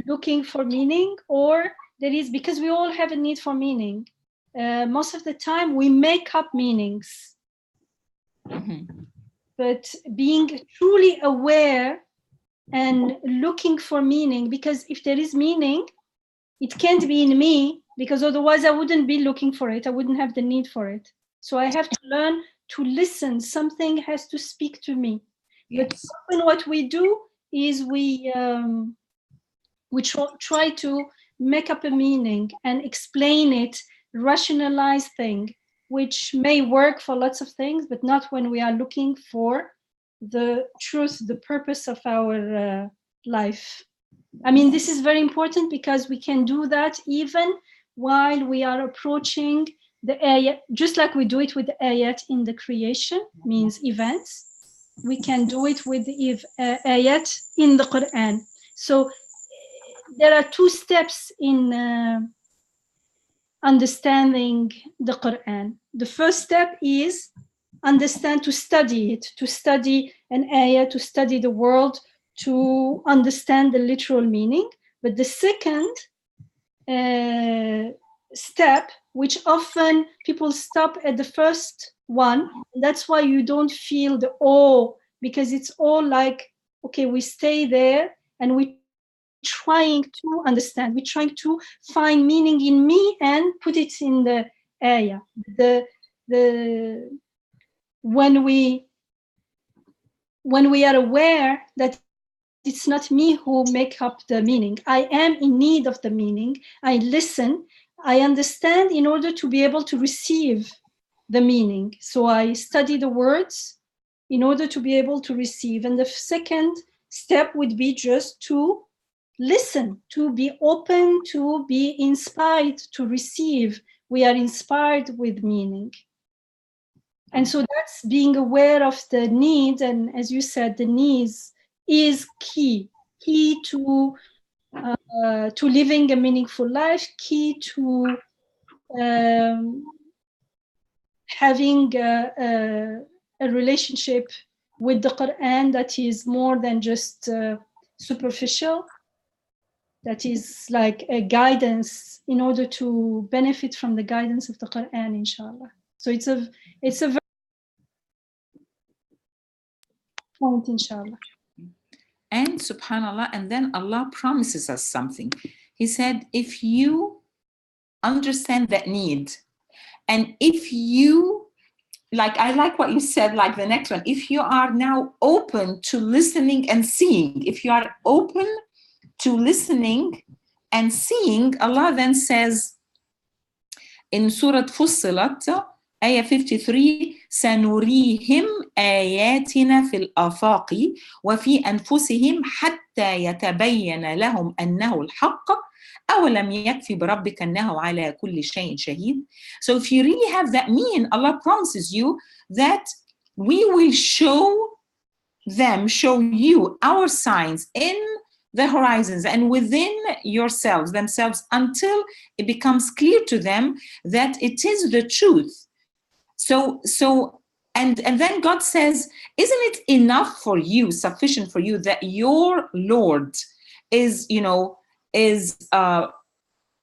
looking for meaning, or there is, because we all have a need for meaning. Most of the time we make up meanings. Mm-hmm. But being truly aware and looking for meaning, because if there is meaning, it can't be in me, because otherwise I wouldn't be looking for it. I wouldn't have the need for it. So I have to learn to listen. Something has to speak to me. Yes. But often what we do is we try to make up a meaning and explain it, rationalize things, which may work for lots of things, but not when we are looking for the truth, the purpose of our life. I mean, this is very important because we can do that even while we are approaching the ayat, just like we do it with the ayat in the creation, means events. We can do it with the ayat in the Quran. So there are two steps in understanding the Quran. The first step is understand, to study it, to study an ayah, to study the world, to understand the literal meaning. But the second step, which often people stop at the first one, and that's why you don't feel the awe, because it's all like, okay, we stay there and we trying to understand, we're trying to find meaning in me and put it in the ayah. When we are aware that it's not me who make up the meaning, I am in need of the meaning, I listen, I understand in order to be able to receive the meaning. So I study the words in order to be able to receive. And the second step would be just to listen, to be open, to be inspired, to receive. We are inspired with meaning. And so that's being aware of the need. And as you said, the needs is key to living a meaningful life, key to having a relationship with the Quran that is more than just superficial, that is like a guidance in order to benefit from the guidance of the Quran, inshallah. So it's a very point, inshallah. And subhanallah, and then Allah promises us something. He said, if you understand that need, and if you, like, I like what you said, like the next one, if you are now open to listening and seeing, if you are open to listening and seeing, Allah then says in Surah Fussilat, Ayah 53, سنريهم آياتنا في الآفاق وفي أنفسهم حتى يتبين لهم أنه الحق أولم يكفي بربك أنه على كل شيء شهيد. So if you really have that mean, Allah promises you that we will show you our signs in the horizons and within themselves, until it becomes clear to them that it is the truth. So and then God says, isn't it enough for you, sufficient for you, that your Lord is a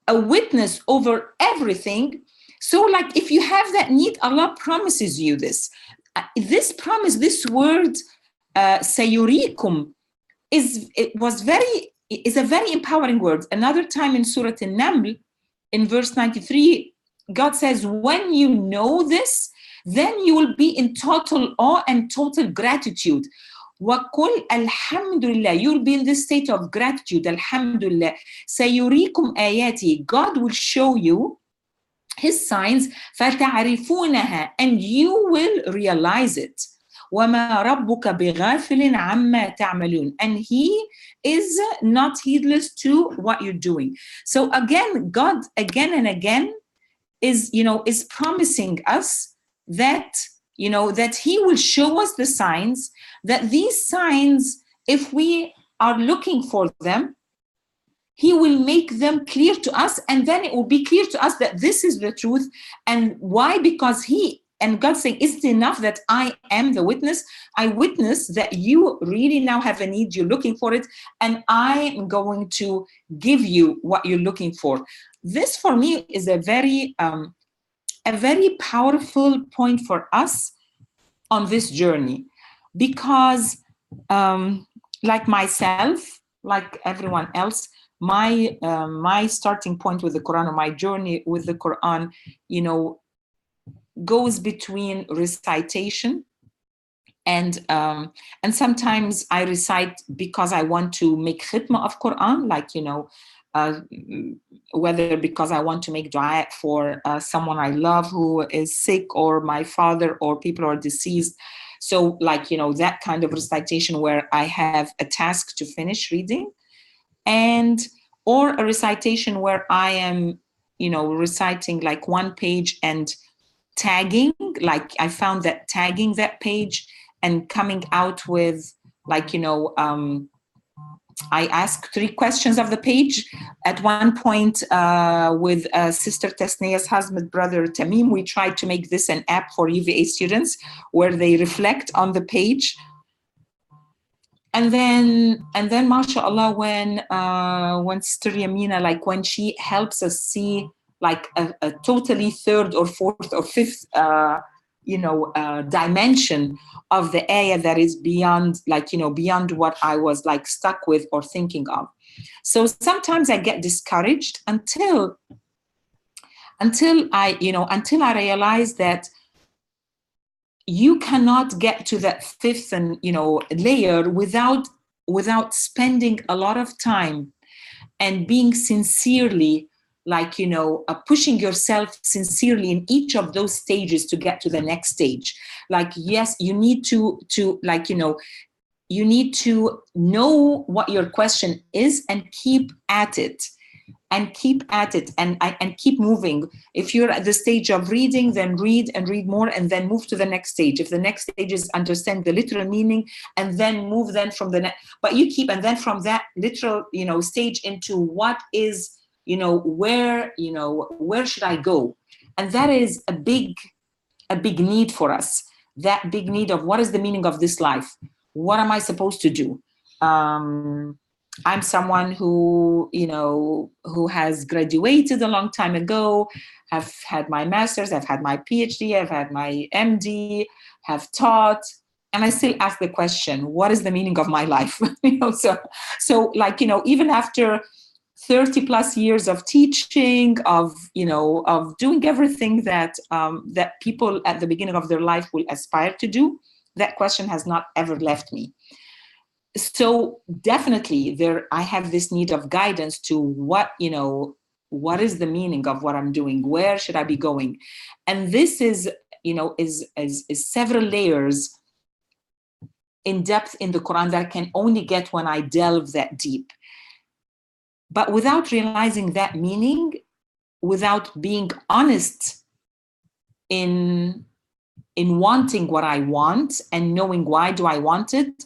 witness over everything? So like, if you have that need, Allah promises you this. This promise, this word, sayurikum, is a very empowering word. Another time in Surah An-Naml, in verse 93, God says, when you know this, then you will be in total awe and total gratitude. وَقُلْ الْحَمْدُ لِلَّهِ. You'll be in this state of gratitude. Alhamdulillah. سَيُرِيكُمْ آيَاتِهِ. God will show you His signs. فَتَعْرِفُونَهَا. And you will realize it. وَمَا رَبُّكَ بِغَافِلٍ عَمَّا تَعْمَلُونَ. And He is not heedless to what you're doing. So again, God again and again is promising us that that He will show us the signs, that these signs, if we are looking for them, He will make them clear to us, and then it will be clear to us that this is the truth. And why? Because God's saying, is it enough that I am the witness? I witness that you really now have a need, you're looking for it, and I am going to give you what you're looking for. This for me is a very powerful point for us on this journey, because like myself, like everyone else, my starting point with the Quran, or my journey with the Quran, goes between recitation and sometimes I recite because I want to make khitmah of Quran, like whether because I want to make dua for someone I love who is sick, or my father, or people who are deceased. So like that kind of recitation where I have a task to finish reading, or a recitation where I am reciting like one page and tagging, like I found that tagging that page and coming out with like I ask 3 questions of the page. At one point, with Sister Tasnia's husband, brother Tamim, we tried to make this an app for UVA students where they reflect on the page. And then, mashallah, when Sister Yamina, like when she helps us see like a totally 3rd or 4th or 5th, dimension of the ayah that is beyond, like, beyond what I was like stuck with or thinking of. So sometimes I get discouraged until I realize that you cannot get to that 5th and layer without spending a lot of time and being sincerely, like, pushing yourself sincerely in each of those stages to get to the next stage. Like, yes, you need to like, you need to know what your question is and keep at it. And keep moving. If you're at the stage of reading, then read and read more, and then move to the next stage. If the next stage is understand the literal meaning, and then move then from the next, but you keep, and then from that literal, stage into what is, where should I go? And that is a big need for us. That big need of what is the meaning of this life? What am I supposed to do? I'm someone who has graduated a long time ago, have had my master's, I've had my PhD, I've had my MD, have taught, and I still ask the question, what is the meaning of my life? So like, even after 30 plus years of teaching, of doing everything that that people at the beginning of their life will aspire to do, that question has not ever left me. So definitely I have this need of guidance to what is the meaning of what I'm doing? Where should I be going? And this is several layers in depth in the Quran that I can only get when I delve that deep. But without realizing that meaning, without being honest in wanting what I want and knowing why do I want it,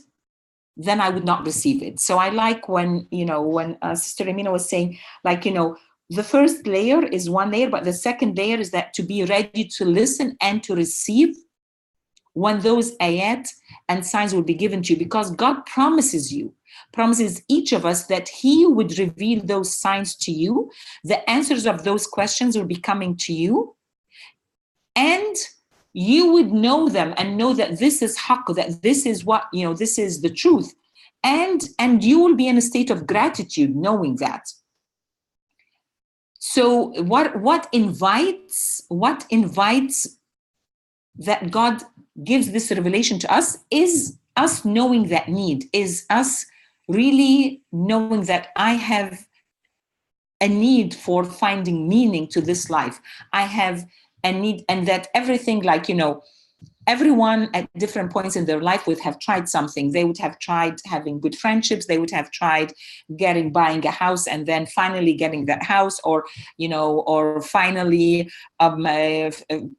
then I would not receive it. So I like when Sister Yamina was saying, like, the first layer is one layer, but the second layer is that to be ready to listen and to receive when those ayat and signs will be given to you, because God promises each of us that He would reveal those signs to you. The answers of those questions will be coming to you, and you would know them and know that this is haqq, that this is what, this is the truth. And you will be in a state of gratitude knowing that. So what invites that God gives this revelation to us is us knowing that need, is us really knowing that I have a need for finding meaning to this life. I have a need, and that everything, like, everyone at different points in their life would have tried something. They would have tried having good friendships. They would have tried buying a house and then finally getting that house, or finally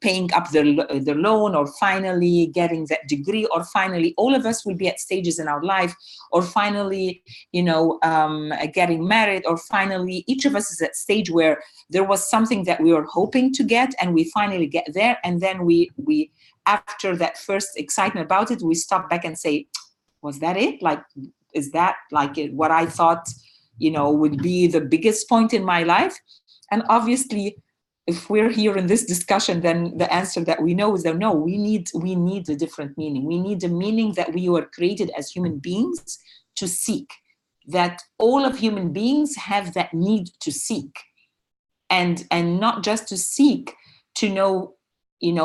paying up their loan, or finally getting that degree, or finally, all of us will be at stages in our life, or finally, getting married, or finally, each of us is at stage where there was something that we were hoping to get and we finally get there. And then we after that first excitement about it, we stop back and say, was that it? Like, is that like what I thought, would be the biggest point in my life? And obviously, if we're here in this discussion, then the answer that we know is that no, we need a different meaning. We need a meaning that we were created as human beings to seek, that all of human beings have that need to seek, and not just to seek to know,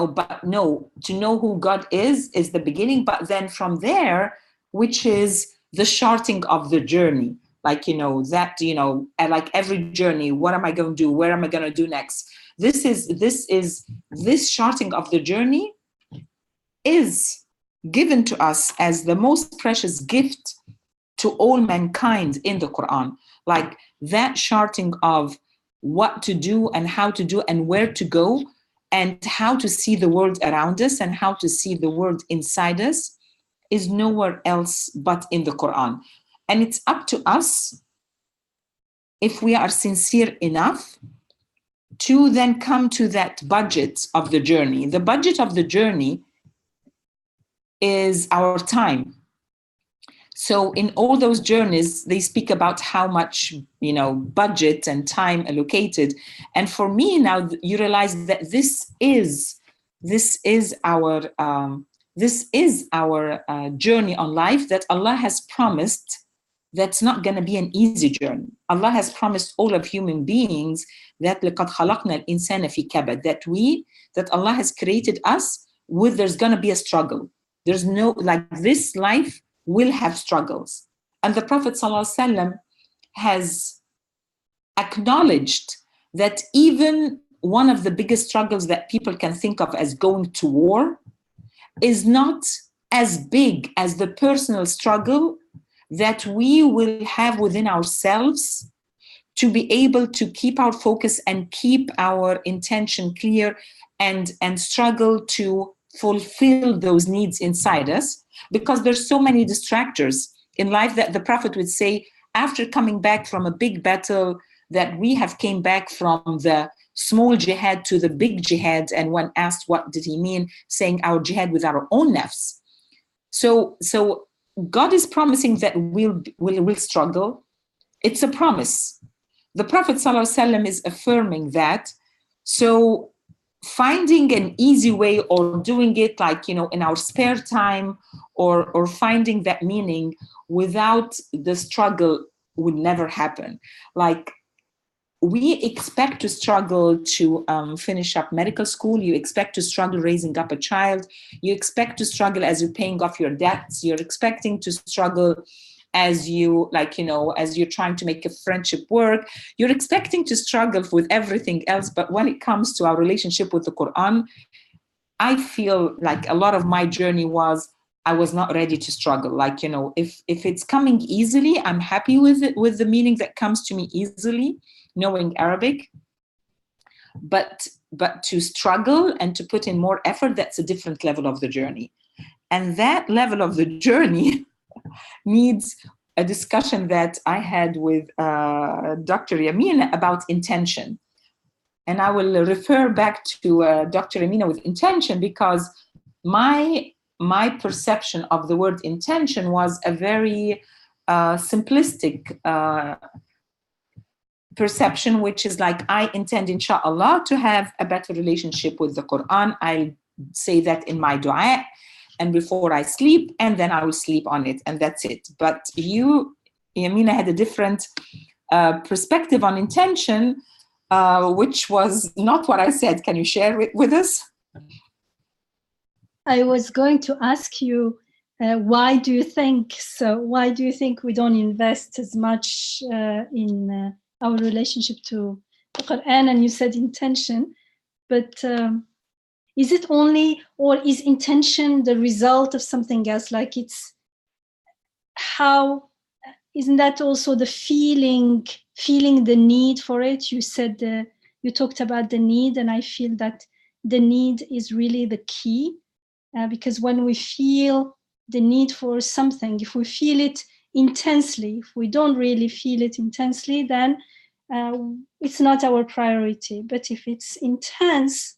but no, to know who God is the beginning, but then from there, which is the charting of the journey, like, like every journey, what am I going to do? Where am I going to do next? This charting of the journey is given to us as the most precious gift to all mankind in the Quran. Like that charting of what to do and how to do and where to go, and how to see the world around us and how to see the world inside us, is nowhere else but in the Quran. And it's up to us, if we are sincere enough, to then come to that budget of the journey. The budget of the journey is our time. So in all those journeys, they speak about how much, budget and time allocated. And for me now, you realize that this is our journey on life that Allah has promised. That's not going to be an easy journey. Allah has promised all of human beings that لَقَدْ خَلَقْنَا الْإِنسَانَ فِي كَبَدٍ, that Allah has created us with, there's going to be a struggle. There's no, this life will have struggles. And the Prophet ﷺ has acknowledged that even one of the biggest struggles that people can think of as going to war is not as big as the personal struggle that we will have within ourselves to be able to keep our focus and keep our intention clear and struggle to fulfill those needs inside us, because there's so many distractors in life that the Prophet would say, after coming back from a big battle, that we have came back from the small jihad to the big jihad. And when asked what did he mean, saying our jihad with our own nafs. So God is promising that we'll struggle. It's a promise. The Prophet ﷺ is affirming that. So finding an easy way or doing it in our spare time or finding that meaning without the struggle would never happen. We expect to struggle to finish up medical school. You expect to struggle raising up a child. You expect to struggle as you're paying off your debts. You're expecting to struggle as you, as you're trying to make a friendship work. You're expecting to struggle with everything else. But when it comes to our relationship with the Quran, I feel like a lot of my journey was, I was not ready to struggle. If it's coming easily, I'm happy with it, with the meaning that comes to me easily, knowing Arabic, but to struggle and to put in more effort, that's a different level of the journey. And that level of the journey needs a discussion that I had with Dr. Yamina about intention. And I will refer back to Dr. Yamina with intention, because my perception of the word intention was a very simplistic perception, which is I intend, inshallah, to have a better relationship with the Quran. I say that in my dua and before I sleep, and then I will sleep on it, and that's it. But you, Yamina, had a different perspective on intention, which was not what I said. Can you share it with us? I was going to ask you, why do you think so? Why do you think we don't invest as much in our relationship to the Quran? And you said intention, but is it only, or is intention the result of something else? Isn't that also the feeling the need for it? You said, you talked about the need, and I feel that the need is really the key, because when we feel the need for something, if we feel it intensely, if we don't really feel it intensely, then it's not our priority. But if it's intense,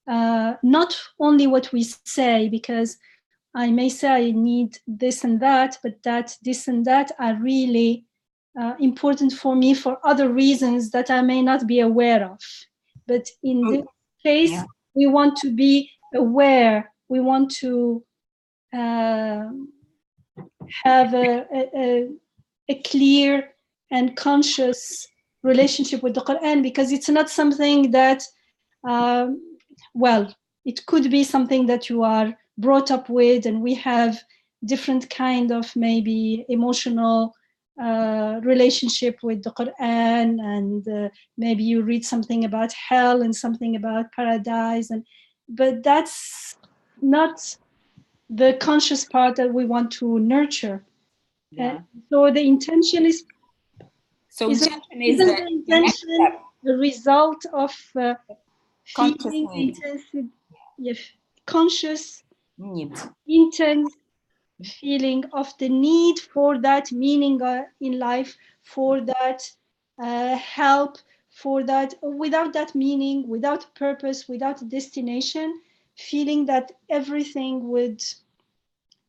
not only what we say, because I may say I need this and that, but this and that are really important for me for other reasons that I may not be aware of. But in this case, we want to be aware. We want to have a clear and conscious relationship with the Quran, because it's not something that, it could be something that you are brought up with, and we have different kind of maybe emotional relationship with the Quran, and maybe you read something about hell and something about paradise, but that's not the conscious part that we want to nurture. So the intention is. So isn't the intention the result of feeling intensity, conscious, need, intense feeling of the need for that meaning in life, for that help, for that, without that meaning, without purpose, without destination, feeling that everything would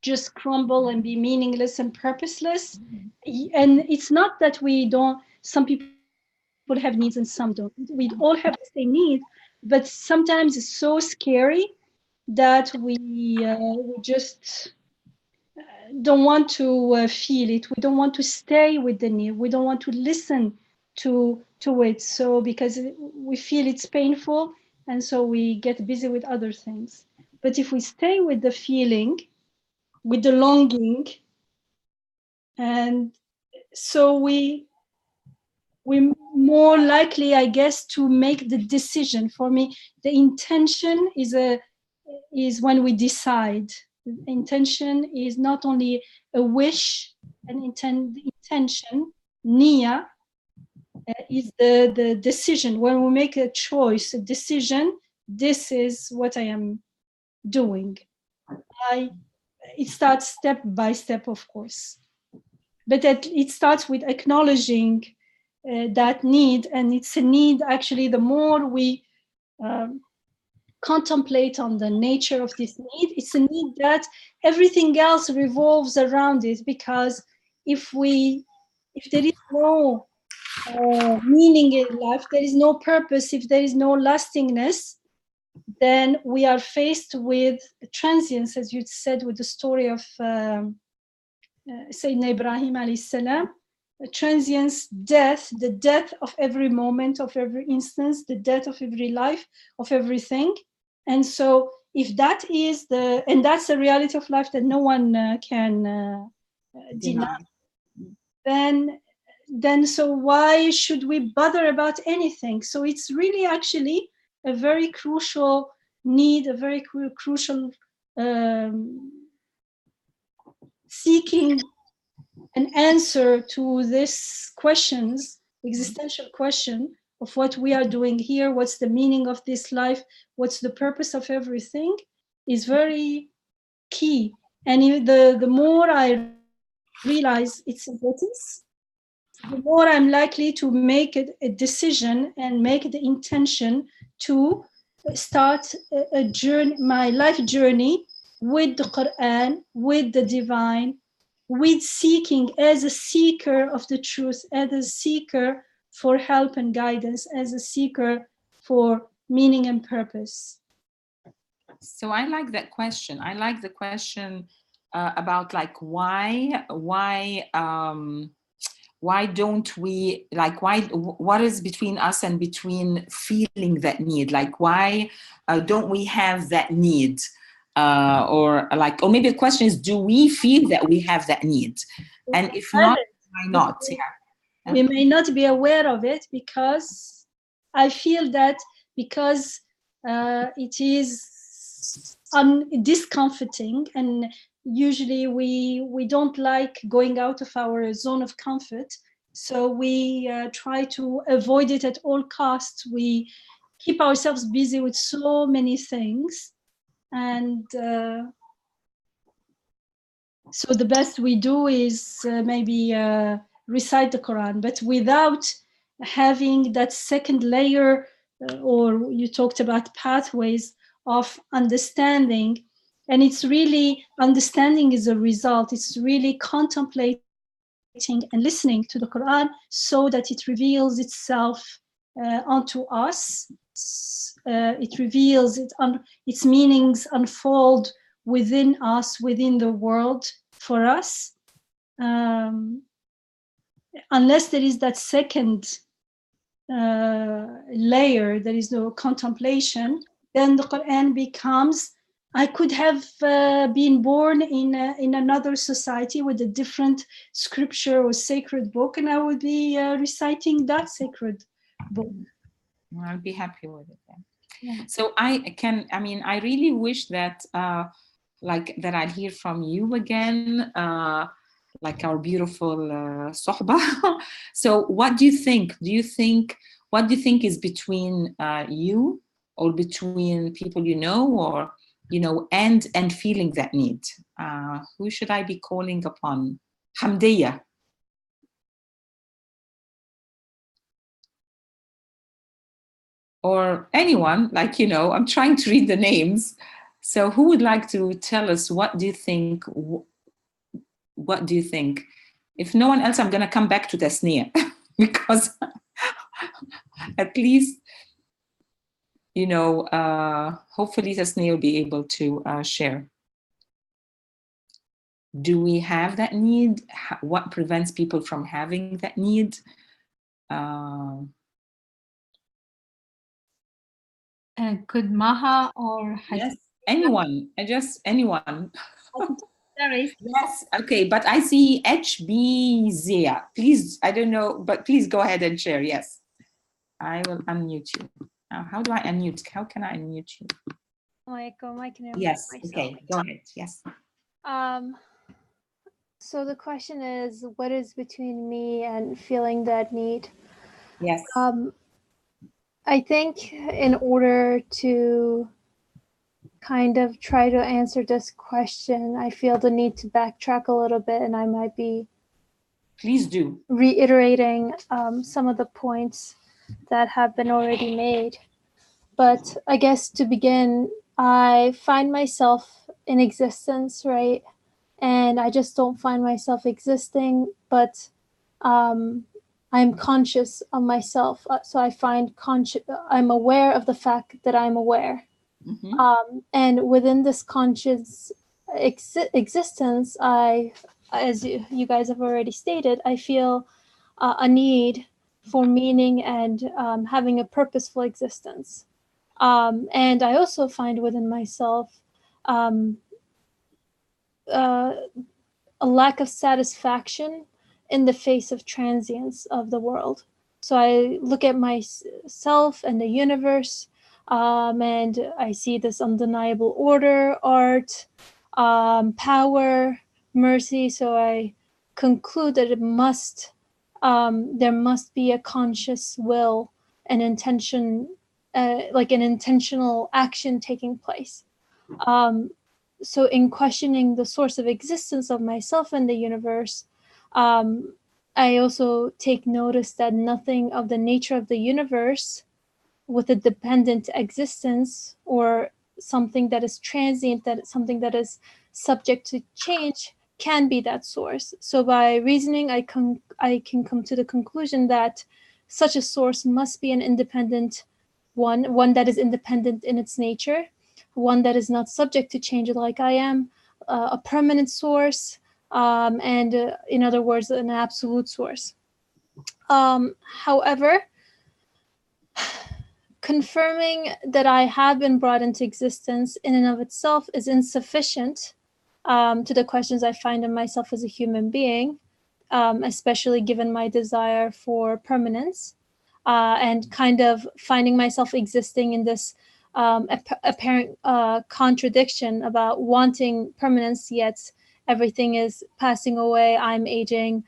just crumble and be meaningless and purposeless. And it's not that we don't, some people have needs and some don't. We all have the same need, but sometimes it's so scary that we just don't want to feel it. We don't want to stay with the need. We don't want to listen to it. So because we feel it's painful, and so we get busy with other things. But if we stay with the feeling, with the longing, and so we're more likely, I guess, to make the decision. For me, the intention is when we decide. Intention is not only a wish, an intention. Niya is the decision. When we make a choice, a decision, this is what I am doing. It starts step by step, of course, but it starts with acknowledging that need, and it's a need. Actually, the more we contemplate on the nature of this need, it's a need that everything else revolves around it, because if there is no meaning in life, there is no purpose, if there is no lastingness, then we are faced with transience, as you said, with the story of Sayyidina Ibrahim alayhi salam, transience, death, the death of every moment, of every instance, the death of every life, of everything. And so if that is and that's the reality of life that no one can deny, then so why should we bother about anything? So it's really actually a very crucial need, a very crucial seeking an answer to this questions, existential question of what we are doing here, what's the meaning of this life, what's the purpose of everything, is very key. And the more I realize its importance, the more I'm likely to make a decision and make the intention to start a journey, my life journey with the Quran, with the divine, with seeking, as a seeker of the truth, as a seeker for help and guidance, as a seeker for meaning and purpose. So I like that question. I like the question about like why don't we, like, what is between us and between feeling that need? Like, why don't we have that need? Or maybe the question is, do we feel that we have that need? And if not, why not? Yeah. We may not be aware of it, because I feel that because it is discomforting, and usually we don't like going out of our zone of comfort, so we try to avoid it at all costs. We keep ourselves busy with so many things, and so the best we do is maybe recite the Quran, but without having that second layer, or you talked about pathways of understanding. And it's really, understanding is a result. It's really contemplating and listening to the Quran so that it reveals itself onto us. It reveals its meanings unfold within us, within the world for us. Unless there is that second layer, there is no contemplation, then the Quran becomes, I could have been born in another society with a different scripture or sacred book, and I would be reciting that sacred book. I'll be happy with it then. Yeah. So I really wish that that I'd hear from you again, like our beautiful sohbah. So what do you think? What do you think is between you, or between people you know, or and feeling that need. Who should I be calling upon? Hamdiya. Or anyone, I'm trying to read the names. So who would like to tell us, what do you think? What do you think? If no one else, I'm going to come back to Tasniya because at least, hopefully Tasniya will be able to share. Do we have that need? What prevents people from having that need? Could Maha or yes, anyone? Anyone. Sorry. Yes, okay, but I see HB Zia. Please, I don't know, but please go ahead and share. Yes, I will unmute you. How do I unmute? How can I unmute you? I can unmute yes, myself. okay, go ahead. Yes. So the question is, what is between me and feeling that need? Yes. I think in order to kind of try to answer this question, I feel the need to backtrack a little bit, and I might be please do reiterating some of the points that have been already made. But I guess to begin, I find myself in existence, right? And I just don't find myself existing, but I'm conscious of myself. So I find I'm aware of the fact that I'm aware. Mm-hmm. And within this conscious existence, as you guys have already stated, I feel a need for meaning and having a purposeful existence. And I also find within myself a lack of satisfaction in the face of transience of the world. So I look at myself and the universe, and I see this undeniable order, art, power, mercy. So I conclude that there must be a conscious will and intention, like an intentional action taking place. So in questioning the source of existence of myself and the universe, I also take notice that nothing of the nature of the universe with a dependent existence or something that is transient, something that is subject to change, can be that source. So by reasoning, I can come to the conclusion that such a source must be an independent one that is independent in its nature, one that is not subject to change like I am, a permanent source, and in other words, an absolute source. However, confirming that I have been brought into existence in and of itself is insufficient to the questions I find in myself as a human being, especially given my desire for permanence, and kind of finding myself existing in this apparent contradiction about wanting permanence, yet everything is passing away, I'm aging,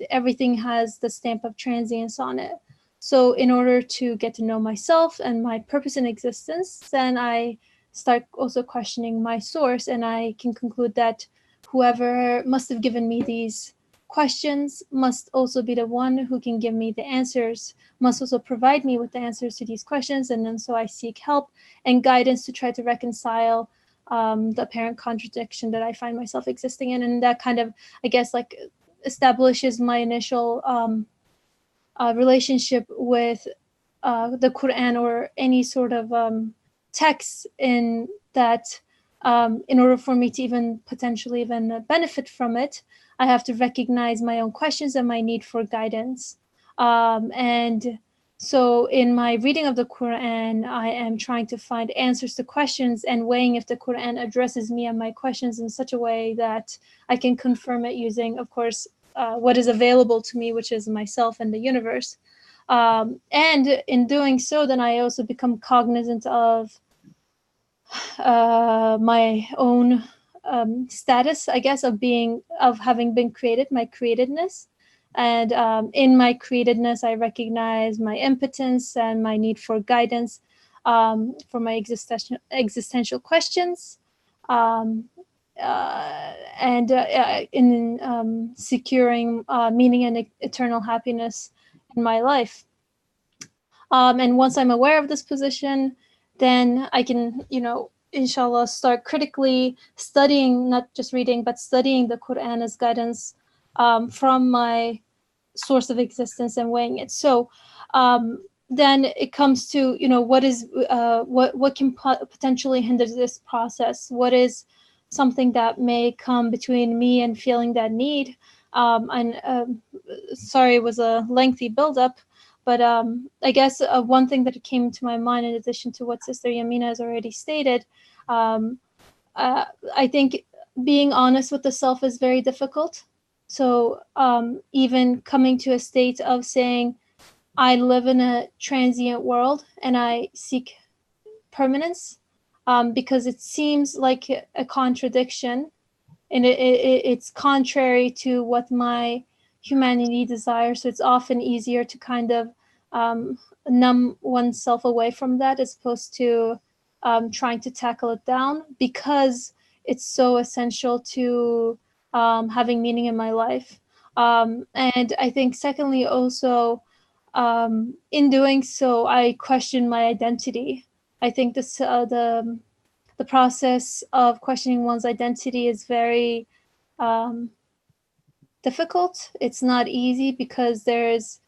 everything has the stamp of transience on it. So in order to get to know myself and my purpose in existence, then I start also questioning my source, and I can conclude that whoever must have given me these questions must also be the one who can give me the answers, must also provide me with the answers to these questions. And then so I seek help and guidance to try to reconcile the apparent contradiction that I find myself existing in. And that kind of, I guess, like establishes my initial relationship with the Quran or any sort of text in that in order for me to even potentially even benefit from it, I have to recognize my own questions and my need for guidance. And so in my reading of the Quran, I am trying to find answers to questions and weighing if the Quran addresses me and my questions in such a way that I can confirm it using, of course, what is available to me, which is myself and the universe. And in doing so, then I also become cognizant of my own status, I guess, of having been created, my createdness. And in my createdness, I recognize my impotence and my need for guidance. for my existential questions, and in securing meaning and eternal happiness in my life. And once I'm aware of this position, then I can, inshallah, start critically studying, not just reading, but studying the Quran as guidance from my source of existence and weighing it. So then it comes to, what can potentially hinder this process? What is something that may come between me and feeling that need? Sorry, it was a lengthy buildup. But I guess one thing that came to my mind, in addition to what Sister Yamina has already stated, I think being honest with the self is very difficult. So even coming to a state of saying, I live in a transient world and I seek permanence, because it seems like a contradiction, and it's contrary to what my humanity desires. So it's often easier to kind of numb oneself away from that, as opposed to trying to tackle it down, because it's so essential to having meaning in my life. And I think secondly, also, in doing so, I question my identity. I think this the process of questioning one's identity is very difficult. It's not easy, because there's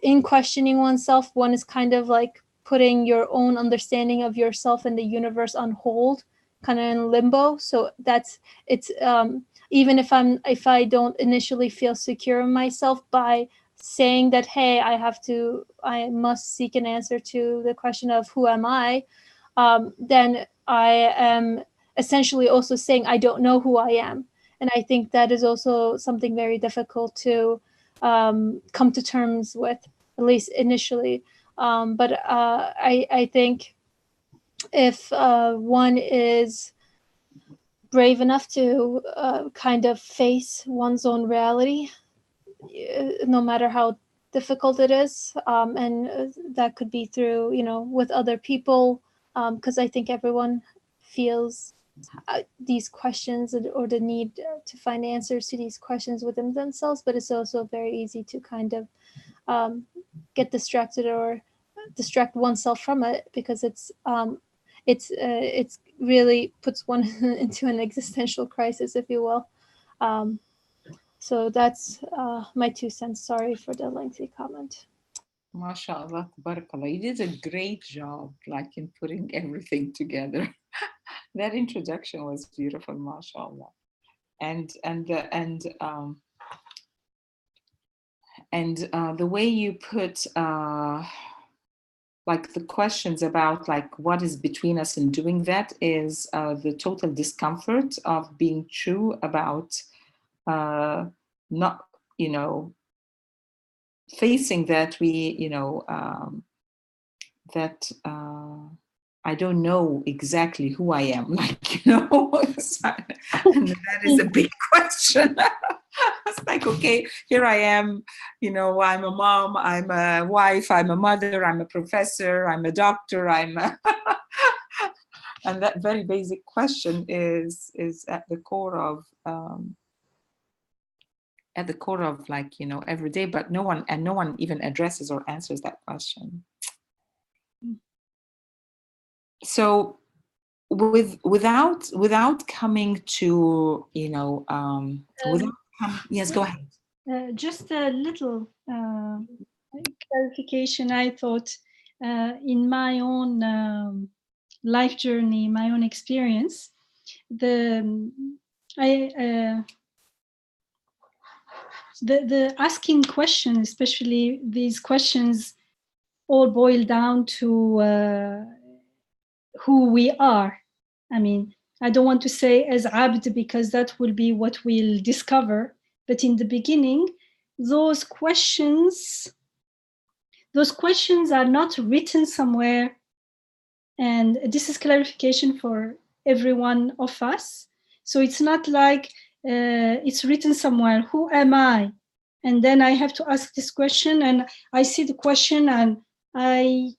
in questioning oneself, one is kind of like putting your own understanding of yourself and the universe on hold, kind of in limbo. So it's even if I don't initially feel secure in myself, by saying that, hey, I must seek an answer to the question of who am I, then I am essentially also saying I don't know who I am. And I think that is also something very difficult to come to terms with, at least initially. But I think if one is brave enough to kind of face one's own reality, no matter how difficult it is, and that could be through, with other people, because I think everyone feels these questions, or the need to find answers to these questions within themselves. But it's also very easy to kind of get distracted or distract oneself from it, because it's really puts one into an existential crisis, if you will. So that's my 2 cents. Sorry for the lengthy comment. MashaAllah, tabarakallah. You did a great job, like, in putting everything together. That introduction was beautiful, mashallah. And the way you put like the questions about like what is between us in doing that is the total discomfort of being true about not, facing that that I don't know exactly who I am, like, and that is a big question. It's like, okay, here I am, I'm a mom, I'm a wife, I'm a mother, I'm a professor, I'm a doctor, and that very basic question is at the core of like, every day, but no one even addresses or answers that question. So without coming to, yes, go ahead. Just a little clarification. I thought in my own life journey, my own experience, the asking questions, especially these questions, all boil down to who we are. I mean, I don't want to say as abd, because that will be what we'll discover. But in the beginning, those questions are not written somewhere. And this is clarification for every one of us. So it's not like it's written somewhere, who am I? And then I have to ask this question, and I see the question, and I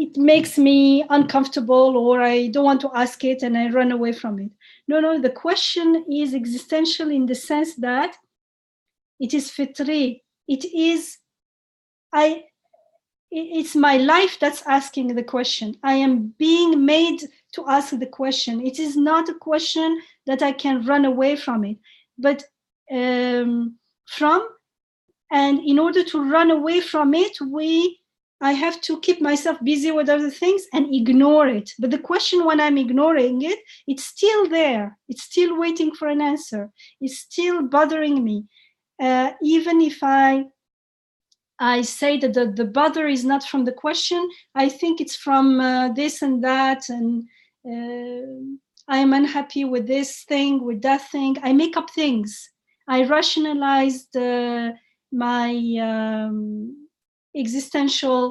it makes me uncomfortable, or I don't want to ask it and I run away from it. No, the question is existential in the sense that it is fitri. It's my life that's asking the question. I am being made to ask the question. It is not a question that I can run away from it, but and in order to run away from it, I have to keep myself busy with other things and ignore it. But the question, when I'm ignoring it, it's still there. It's still waiting for an answer. It's still bothering me. Even if I say that the bother is not from the question, I think it's from this and that, and I'm unhappy with this thing, with that thing. I make up things. I rationalized my existential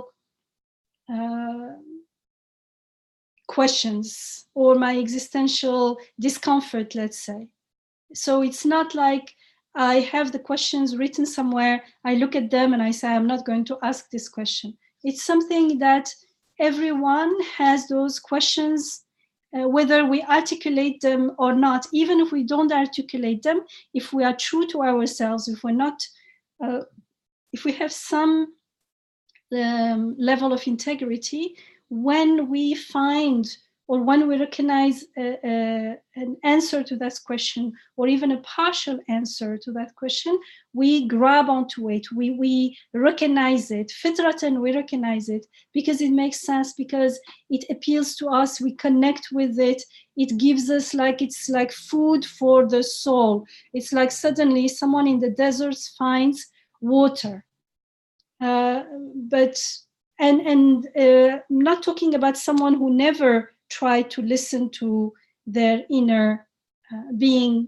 questions, or my existential discomfort, let's say. So it's not like I have the questions written somewhere, I look at them and I say, I'm not going to ask this question. It's something that everyone has those questions, whether we articulate them or not. Even if we don't articulate them, if we are true to ourselves, if we're not, if we have some level of integrity, when we find or when we recognize an answer to that question, or even a partial answer to that question, we grab onto it, we recognize it, fitratan, we recognize it, because it makes sense, because it appeals to us, we connect with it, it gives us it's like food for the soul. It's like suddenly someone in the deserts finds water. But I'm not talking about someone who never tried to listen to their inner being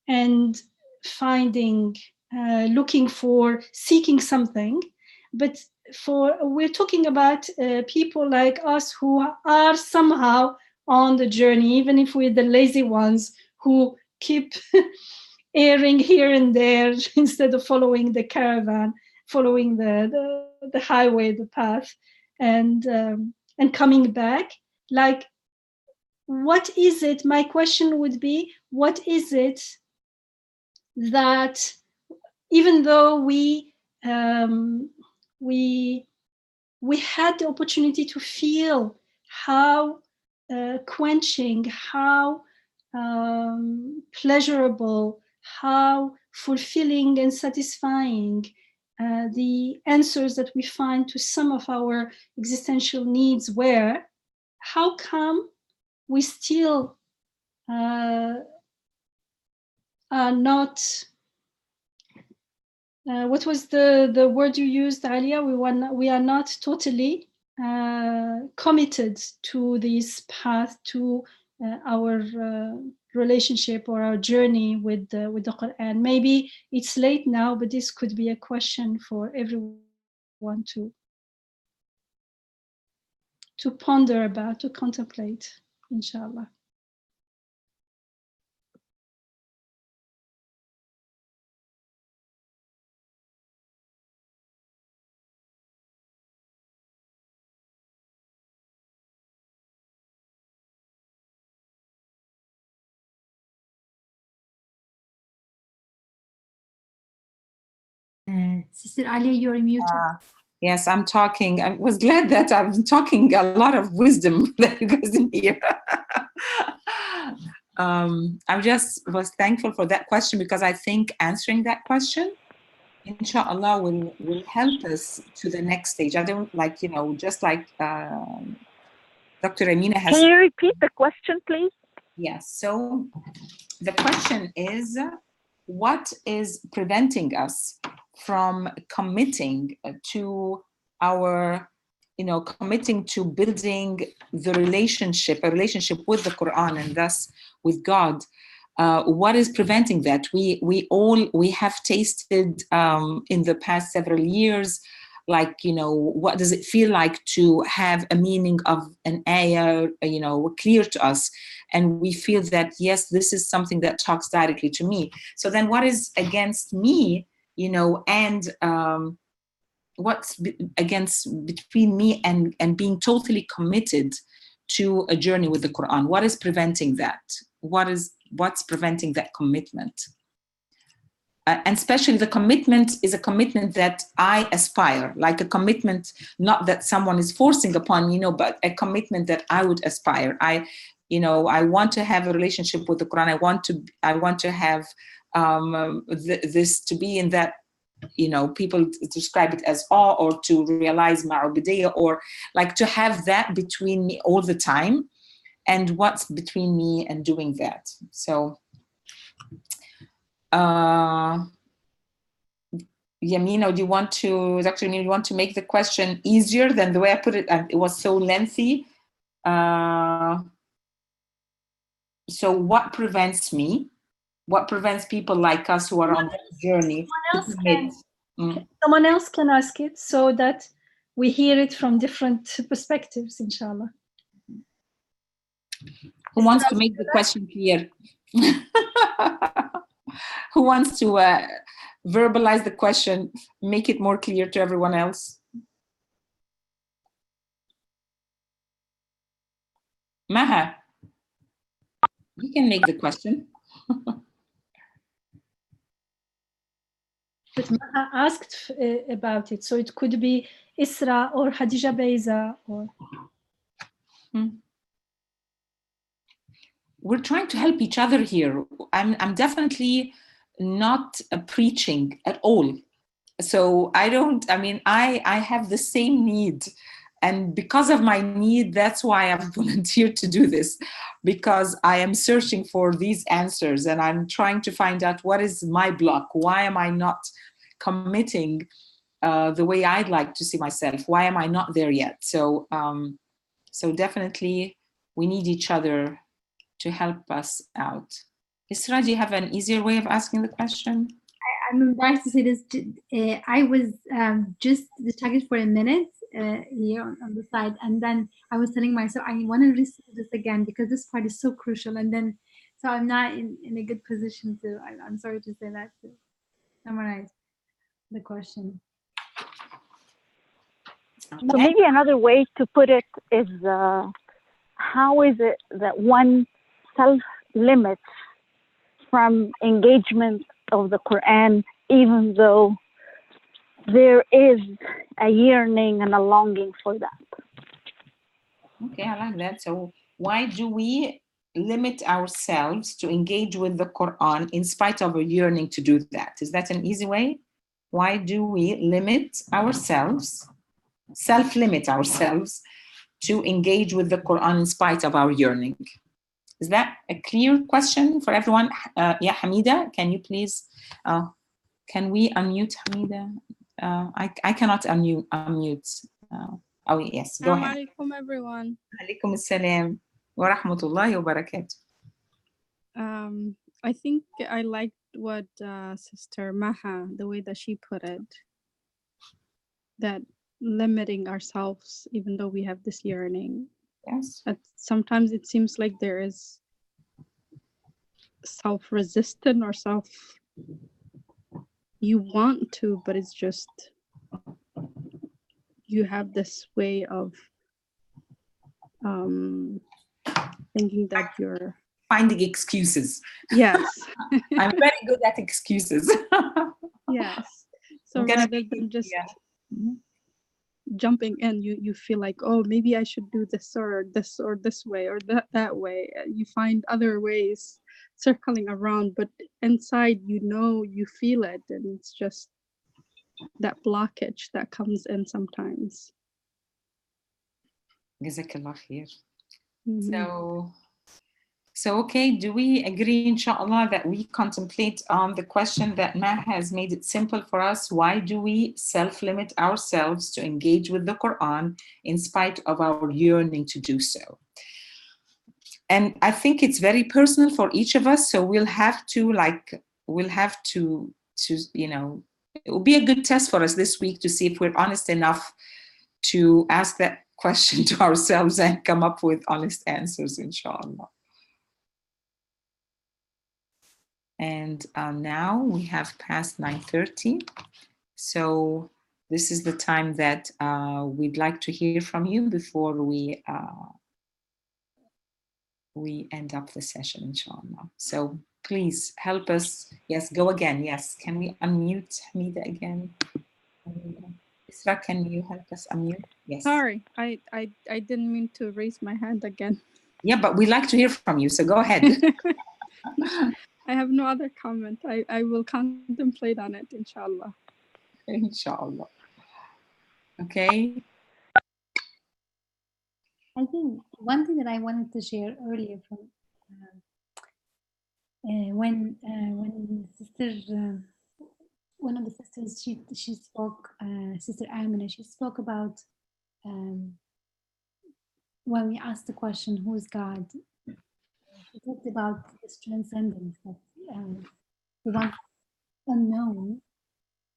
and finding, looking for, seeking something. But we're talking about people like us who are somehow on the journey, even if we're the lazy ones who keep erring here and there instead of following the caravan, following the highway, the path, and coming back. Like, what is it? My question would be, what is it that, even though we had the opportunity to feel how quenching, how pleasurable, how fulfilling and satisfying the answers that we find to some of our existential needs were, how come we still are not, what was the word you used, Aliaa? We are not totally committed to this path, to our relationship or our journey with the Quran. Maybe it's late now, but this could be a question for everyone to ponder about, to contemplate, inshallah. Sister Aliaa, you're muted. Yes, I'm talking. I was glad that I'm talking a lot of wisdom that you guys in here. I just was thankful for that question, because I think answering that question, inshallah, will help us to the next stage. I don't just like Dr. Yamina has. Can you repeat the question, please? Yes. So the question is, what is preventing us from committing to our, committing to building a relationship with the Quran, and thus with God? What is preventing that? We have tasted in the past several years, what does it feel like to have a meaning of an ayah, clear to us, and we feel that, yes, this is something that talks directly to me. So then what is against me, and between me and being totally committed to a journey with the Quran? What is preventing that? What's preventing that commitment? And especially the commitment is a commitment that I aspire, like a commitment, not that someone is forcing upon me, but a commitment that I would aspire. I want to have a relationship with the Quran. I want to have this to be in that, people describe it as awe, or to realize ma'ubudiyya, or like to have that between me all the time. And what's between me and doing that? So, Yamina, Dr. Yamina, you want to make the question easier than the way I put it? And it was so lengthy. So what prevents me? What prevents people like us who are on that journey? Someone else can ask it so that we hear it from different perspectives, inshallah. Who wants to make the question clear? Who wants to verbalize the question, make it more clear to everyone else? Maha, you can make the question. But Maha asked about it, so it could be Isra or Hadija Beiza or... We're trying to help each other here. I'm definitely not preaching at all. So I have the same need. And because of my need, that's why I've volunteered to do this, because I am searching for these answers and I'm trying to find out what is my block. Why am I not committing the way I'd like to see myself? Why am I not there yet? So definitely we need each other to help us out. Isra, do you have an easier way of asking the question? I'm embarrassed to say this. I was just distracted for a minute here on the side, and then I was telling myself I want to listen to this again because this part is so crucial. And then, so I'm not in a good position to. I'm sorry to say that, to summarize the question. So maybe another way to put it is, how is it that one self-limits from engagement of the Quran, even though there is a yearning and a longing for that? Okay, I like that. So why do we limit ourselves to engage with the Quran in spite of a yearning to do that? Is that an easy way? Why do we limit ourselves, self-limit ourselves to engage with the Quran in spite of our yearning? Is that a clear question for everyone? Yeah, Hamida, can you please, can we unmute Hamida? I cannot unmute. Oh, yes, go ahead. Assalamu alaikum, everyone. Alaikum assalam wa rahmatullahi wa barakatuh. I think I liked what Sister Maha, the way that she put it, that limiting ourselves, even though we have this yearning. Yes. Sometimes it seems like there is self-resistant or you want to, but it's just, you have this way of thinking that you're finding excuses. Yes. I'm very good at excuses. Yes. So rather than just jumping in, you feel like, oh, maybe I should do this or this way or that way. You find other ways circling around, but inside, you feel it, and it's just that blockage that comes in sometimes. Jazakallah khair. So okay, do we agree, inshallah, that we contemplate on the question that Ma has made it simple for us? Why do we self-limit ourselves to engage with the Quran in spite of our yearning to do so? And I think it's very personal for each of us. So we'll have to, it will be a good test for us this week to see if we're honest enough to ask that question to ourselves and come up with honest answers, inshallah. And now we have passed 9:30. So this is the time that we'd like to hear from you before we end up the session, inshallah. So please help us. Yes, go again. Yes, can we unmute Hamida again? Isra, can you help us unmute? Yes. Sorry, I didn't mean to raise my hand again. Yeah, but we'd like to hear from you, so go ahead. I have no other comment. I will contemplate on it, inshallah. Inshallah. Okay. I think one thing that I wanted to share earlier from when sister, one of the sisters, she spoke, Sister Amina, she spoke about when we asked the question, who is God? She talked about this transcendence, that the one unknown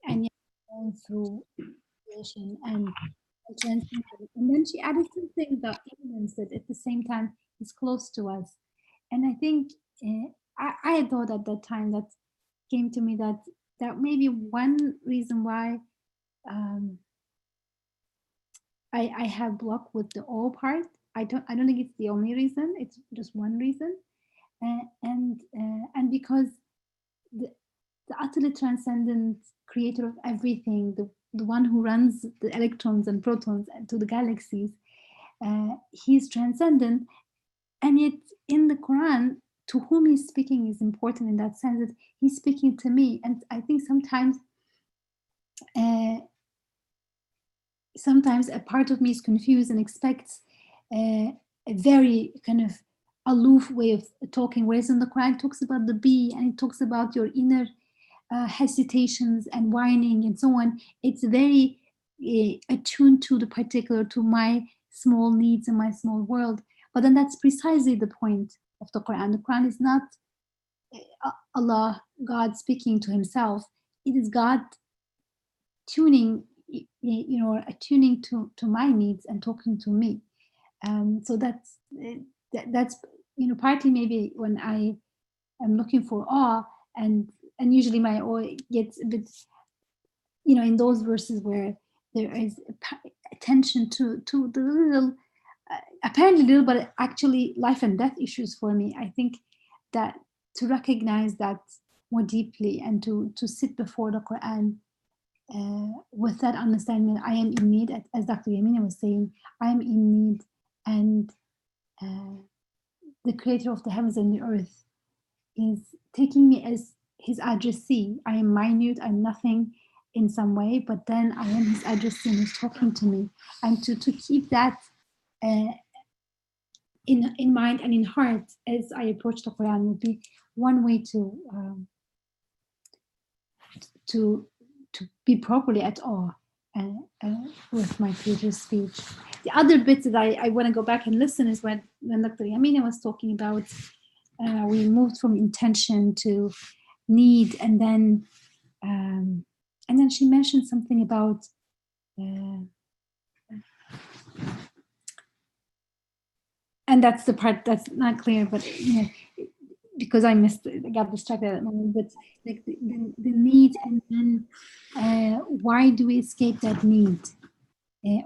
and yet known through creation and transcendence. And then she added something about immanence that at the same time is close to us. And I think I had thought at that time that came to me that maybe one reason why I have block with the all part. I don't think it's the only reason. It's just one reason, and because the utterly transcendent creator of everything, the one who runs the electrons and protons to the galaxies, he's transcendent, and yet in the Quran, to whom he's speaking is important in that sense that he's speaking to me. And I think sometimes a part of me is confused and expects a very kind of aloof way of talking, whereas in the Quran it talks about the bee and it talks about your inner hesitations and whining and so on. It's very attuned to the particular, to my small needs and my small world. But then that's precisely the point of the Quran. The Quran is not Allah, God speaking to himself. It is God tuning, attuning to my needs and talking to me. So that's partly maybe when I am looking for awe, and usually my awe gets a bit, in those verses where there is attention to the little, apparently little, but actually life and death issues for me. I think that to recognize that more deeply and to sit before the Quran with that understanding that I am in need, as Dr. Yamina was saying, I am in need, and the creator of the heavens and the earth is taking me as his addressee. I am minute, I'm nothing in some way, but then I am his addressee and he's talking to me. And to keep that in mind and in heart as I approach the Quran would be one way to be properly at awe with my previous speech. The other bits that I want to go back and listen is when Dr. Yamina was talking about we moved from intention to need, and then she mentioned something about and that's the part that's not clear, but because I got distracted at that moment, but like the need, and then why do we escape that need?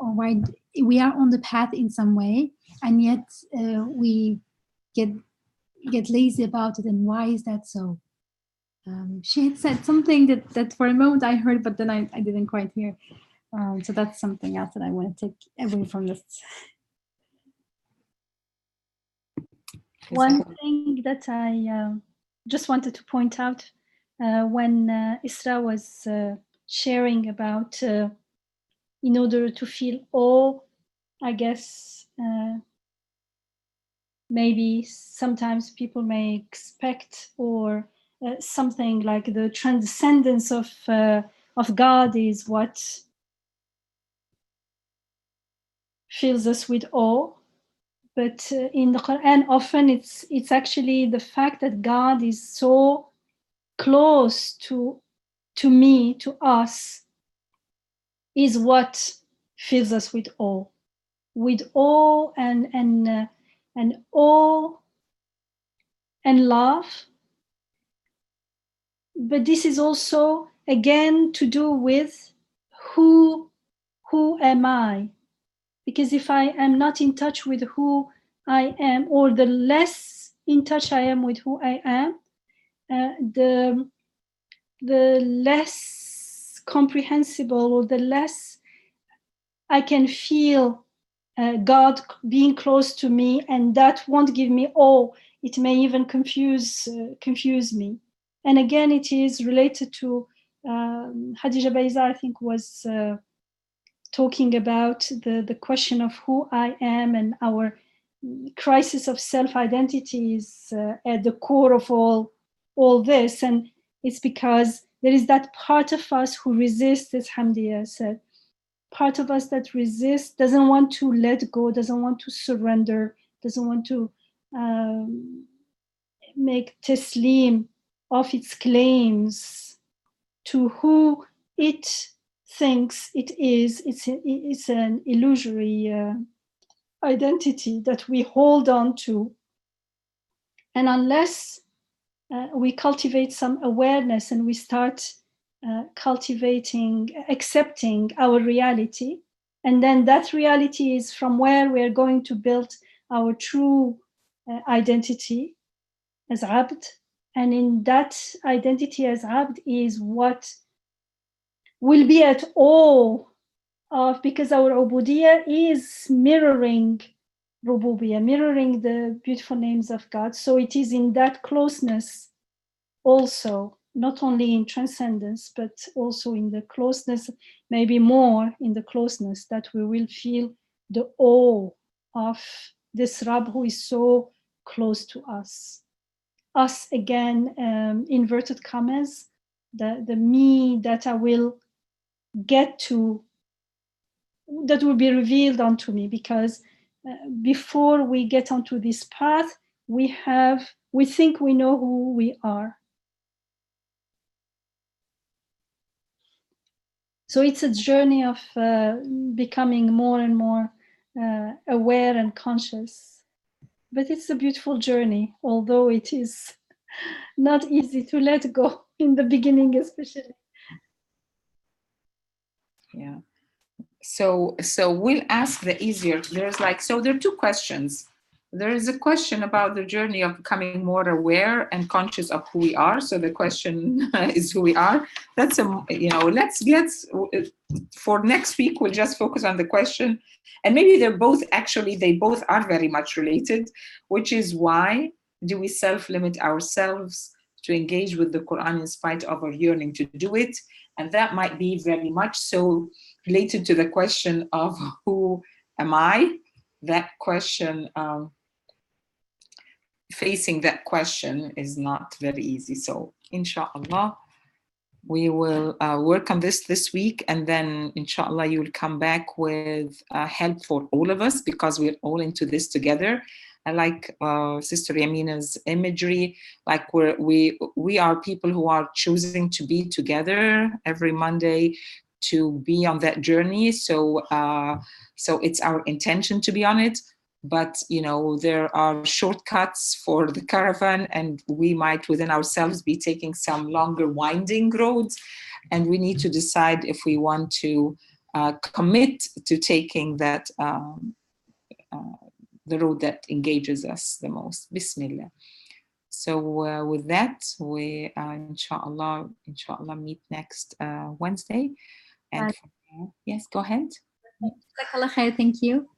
Or why we are on the path in some way, and yet we get lazy about it, and why is that so? She had said something that for a moment I heard, but then I didn't quite hear. So that's something else that I want to take away from this. One thing that I just wanted to point out when Isra was sharing about in order to feel awe, I guess maybe sometimes people may expect or something like the transcendence of God is what fills us with awe. But in the Quran, often it's actually the fact that God is so close to me, to us, is what fills us with awe and awe and love. But this is also again to do with who am I? Because if I am not in touch with who I am, or the less in touch I am with who I am, the less comprehensible, or the less I can feel God being close to me, and that won't give me awe. It may even confuse me. And again, it is related to Khadija Baiza, I think, was talking about the question of who I am, and our crisis of self-identity is at the core of all this. And it's because there is that part of us who resists, as Hamdia said, part of us that resists, doesn't want to let go, doesn't want to surrender, doesn't want to make taslim of its claims to who it thinks it is. It's an illusory identity that we hold on to. And unless we cultivate some awareness, and we start accepting our reality, and then that reality is from where we are going to build our true identity as Abd. And in that identity as Abd is what will be at all of, because our ubudiyah is mirroring Rububiyyah, mirroring the beautiful names of God. So it is in that closeness also, not only in transcendence, but also in the closeness, maybe more in the closeness, that we will feel the awe of this Rabb who is so close to us. Us, again, inverted commas, the me that I will get to, that will be revealed unto me, because before we get onto this path, we think we know who we are. So it's a journey of becoming more and more aware and conscious. But it's a beautiful journey, although it is not easy to let go in the beginning, especially. Yeah. So we'll ask the easier. There are two questions. There is a question about the journey of becoming more aware and conscious of who we are. So the question is who we are. That's let's get, for next week, we'll just focus on the question. And maybe they both are very much related, which is, why do we self-limit ourselves to engage with the Quran in spite of our yearning to do it? And that might be very much so related to the question of who am I? That question, facing that question is not very easy. So inshallah, we will work on this week, and then inshallah you will come back with help for all of us, because we're all into this together. I like Sister Yamina's imagery, like we are people who are choosing to be together every Monday, to be on that journey. So it's our intention to be on it. But there are shortcuts for the caravan, and we might within ourselves be taking some longer winding roads, and we need to decide if we want to commit to taking that the road that engages us the most. Bismillah. So with that, we inshallah meet next Wednesday. And yes, go ahead. Thank you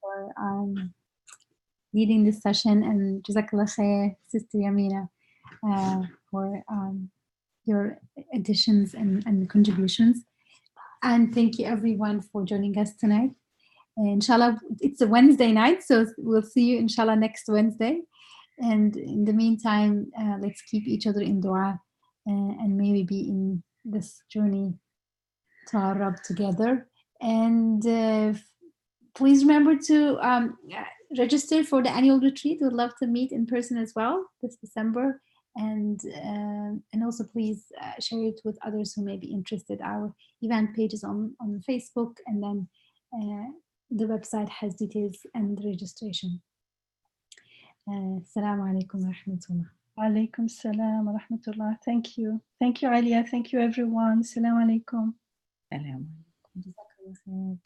for leading this session, and Jazakallah khair, Sister Yamina, for your additions and contributions. And thank you everyone for joining us tonight. Inshallah, it's a Wednesday night, so we'll see you inshallah next Wednesday. And in the meantime, let's keep each other in dua, and maybe be in this journey to our Rabb together. And please remember to register for the annual retreat. We'd love to meet in person as well this December. And also please share it with others who may be interested. Our event page is on Facebook, and then the website has details and registration. Assalamu alaikum wa rahmatullah. Alaikum salam wa rahmatullah. Thank you. Thank you, Aliaa. Thank you, everyone. Assalamu alaikum. Salam. Jazakallah khair.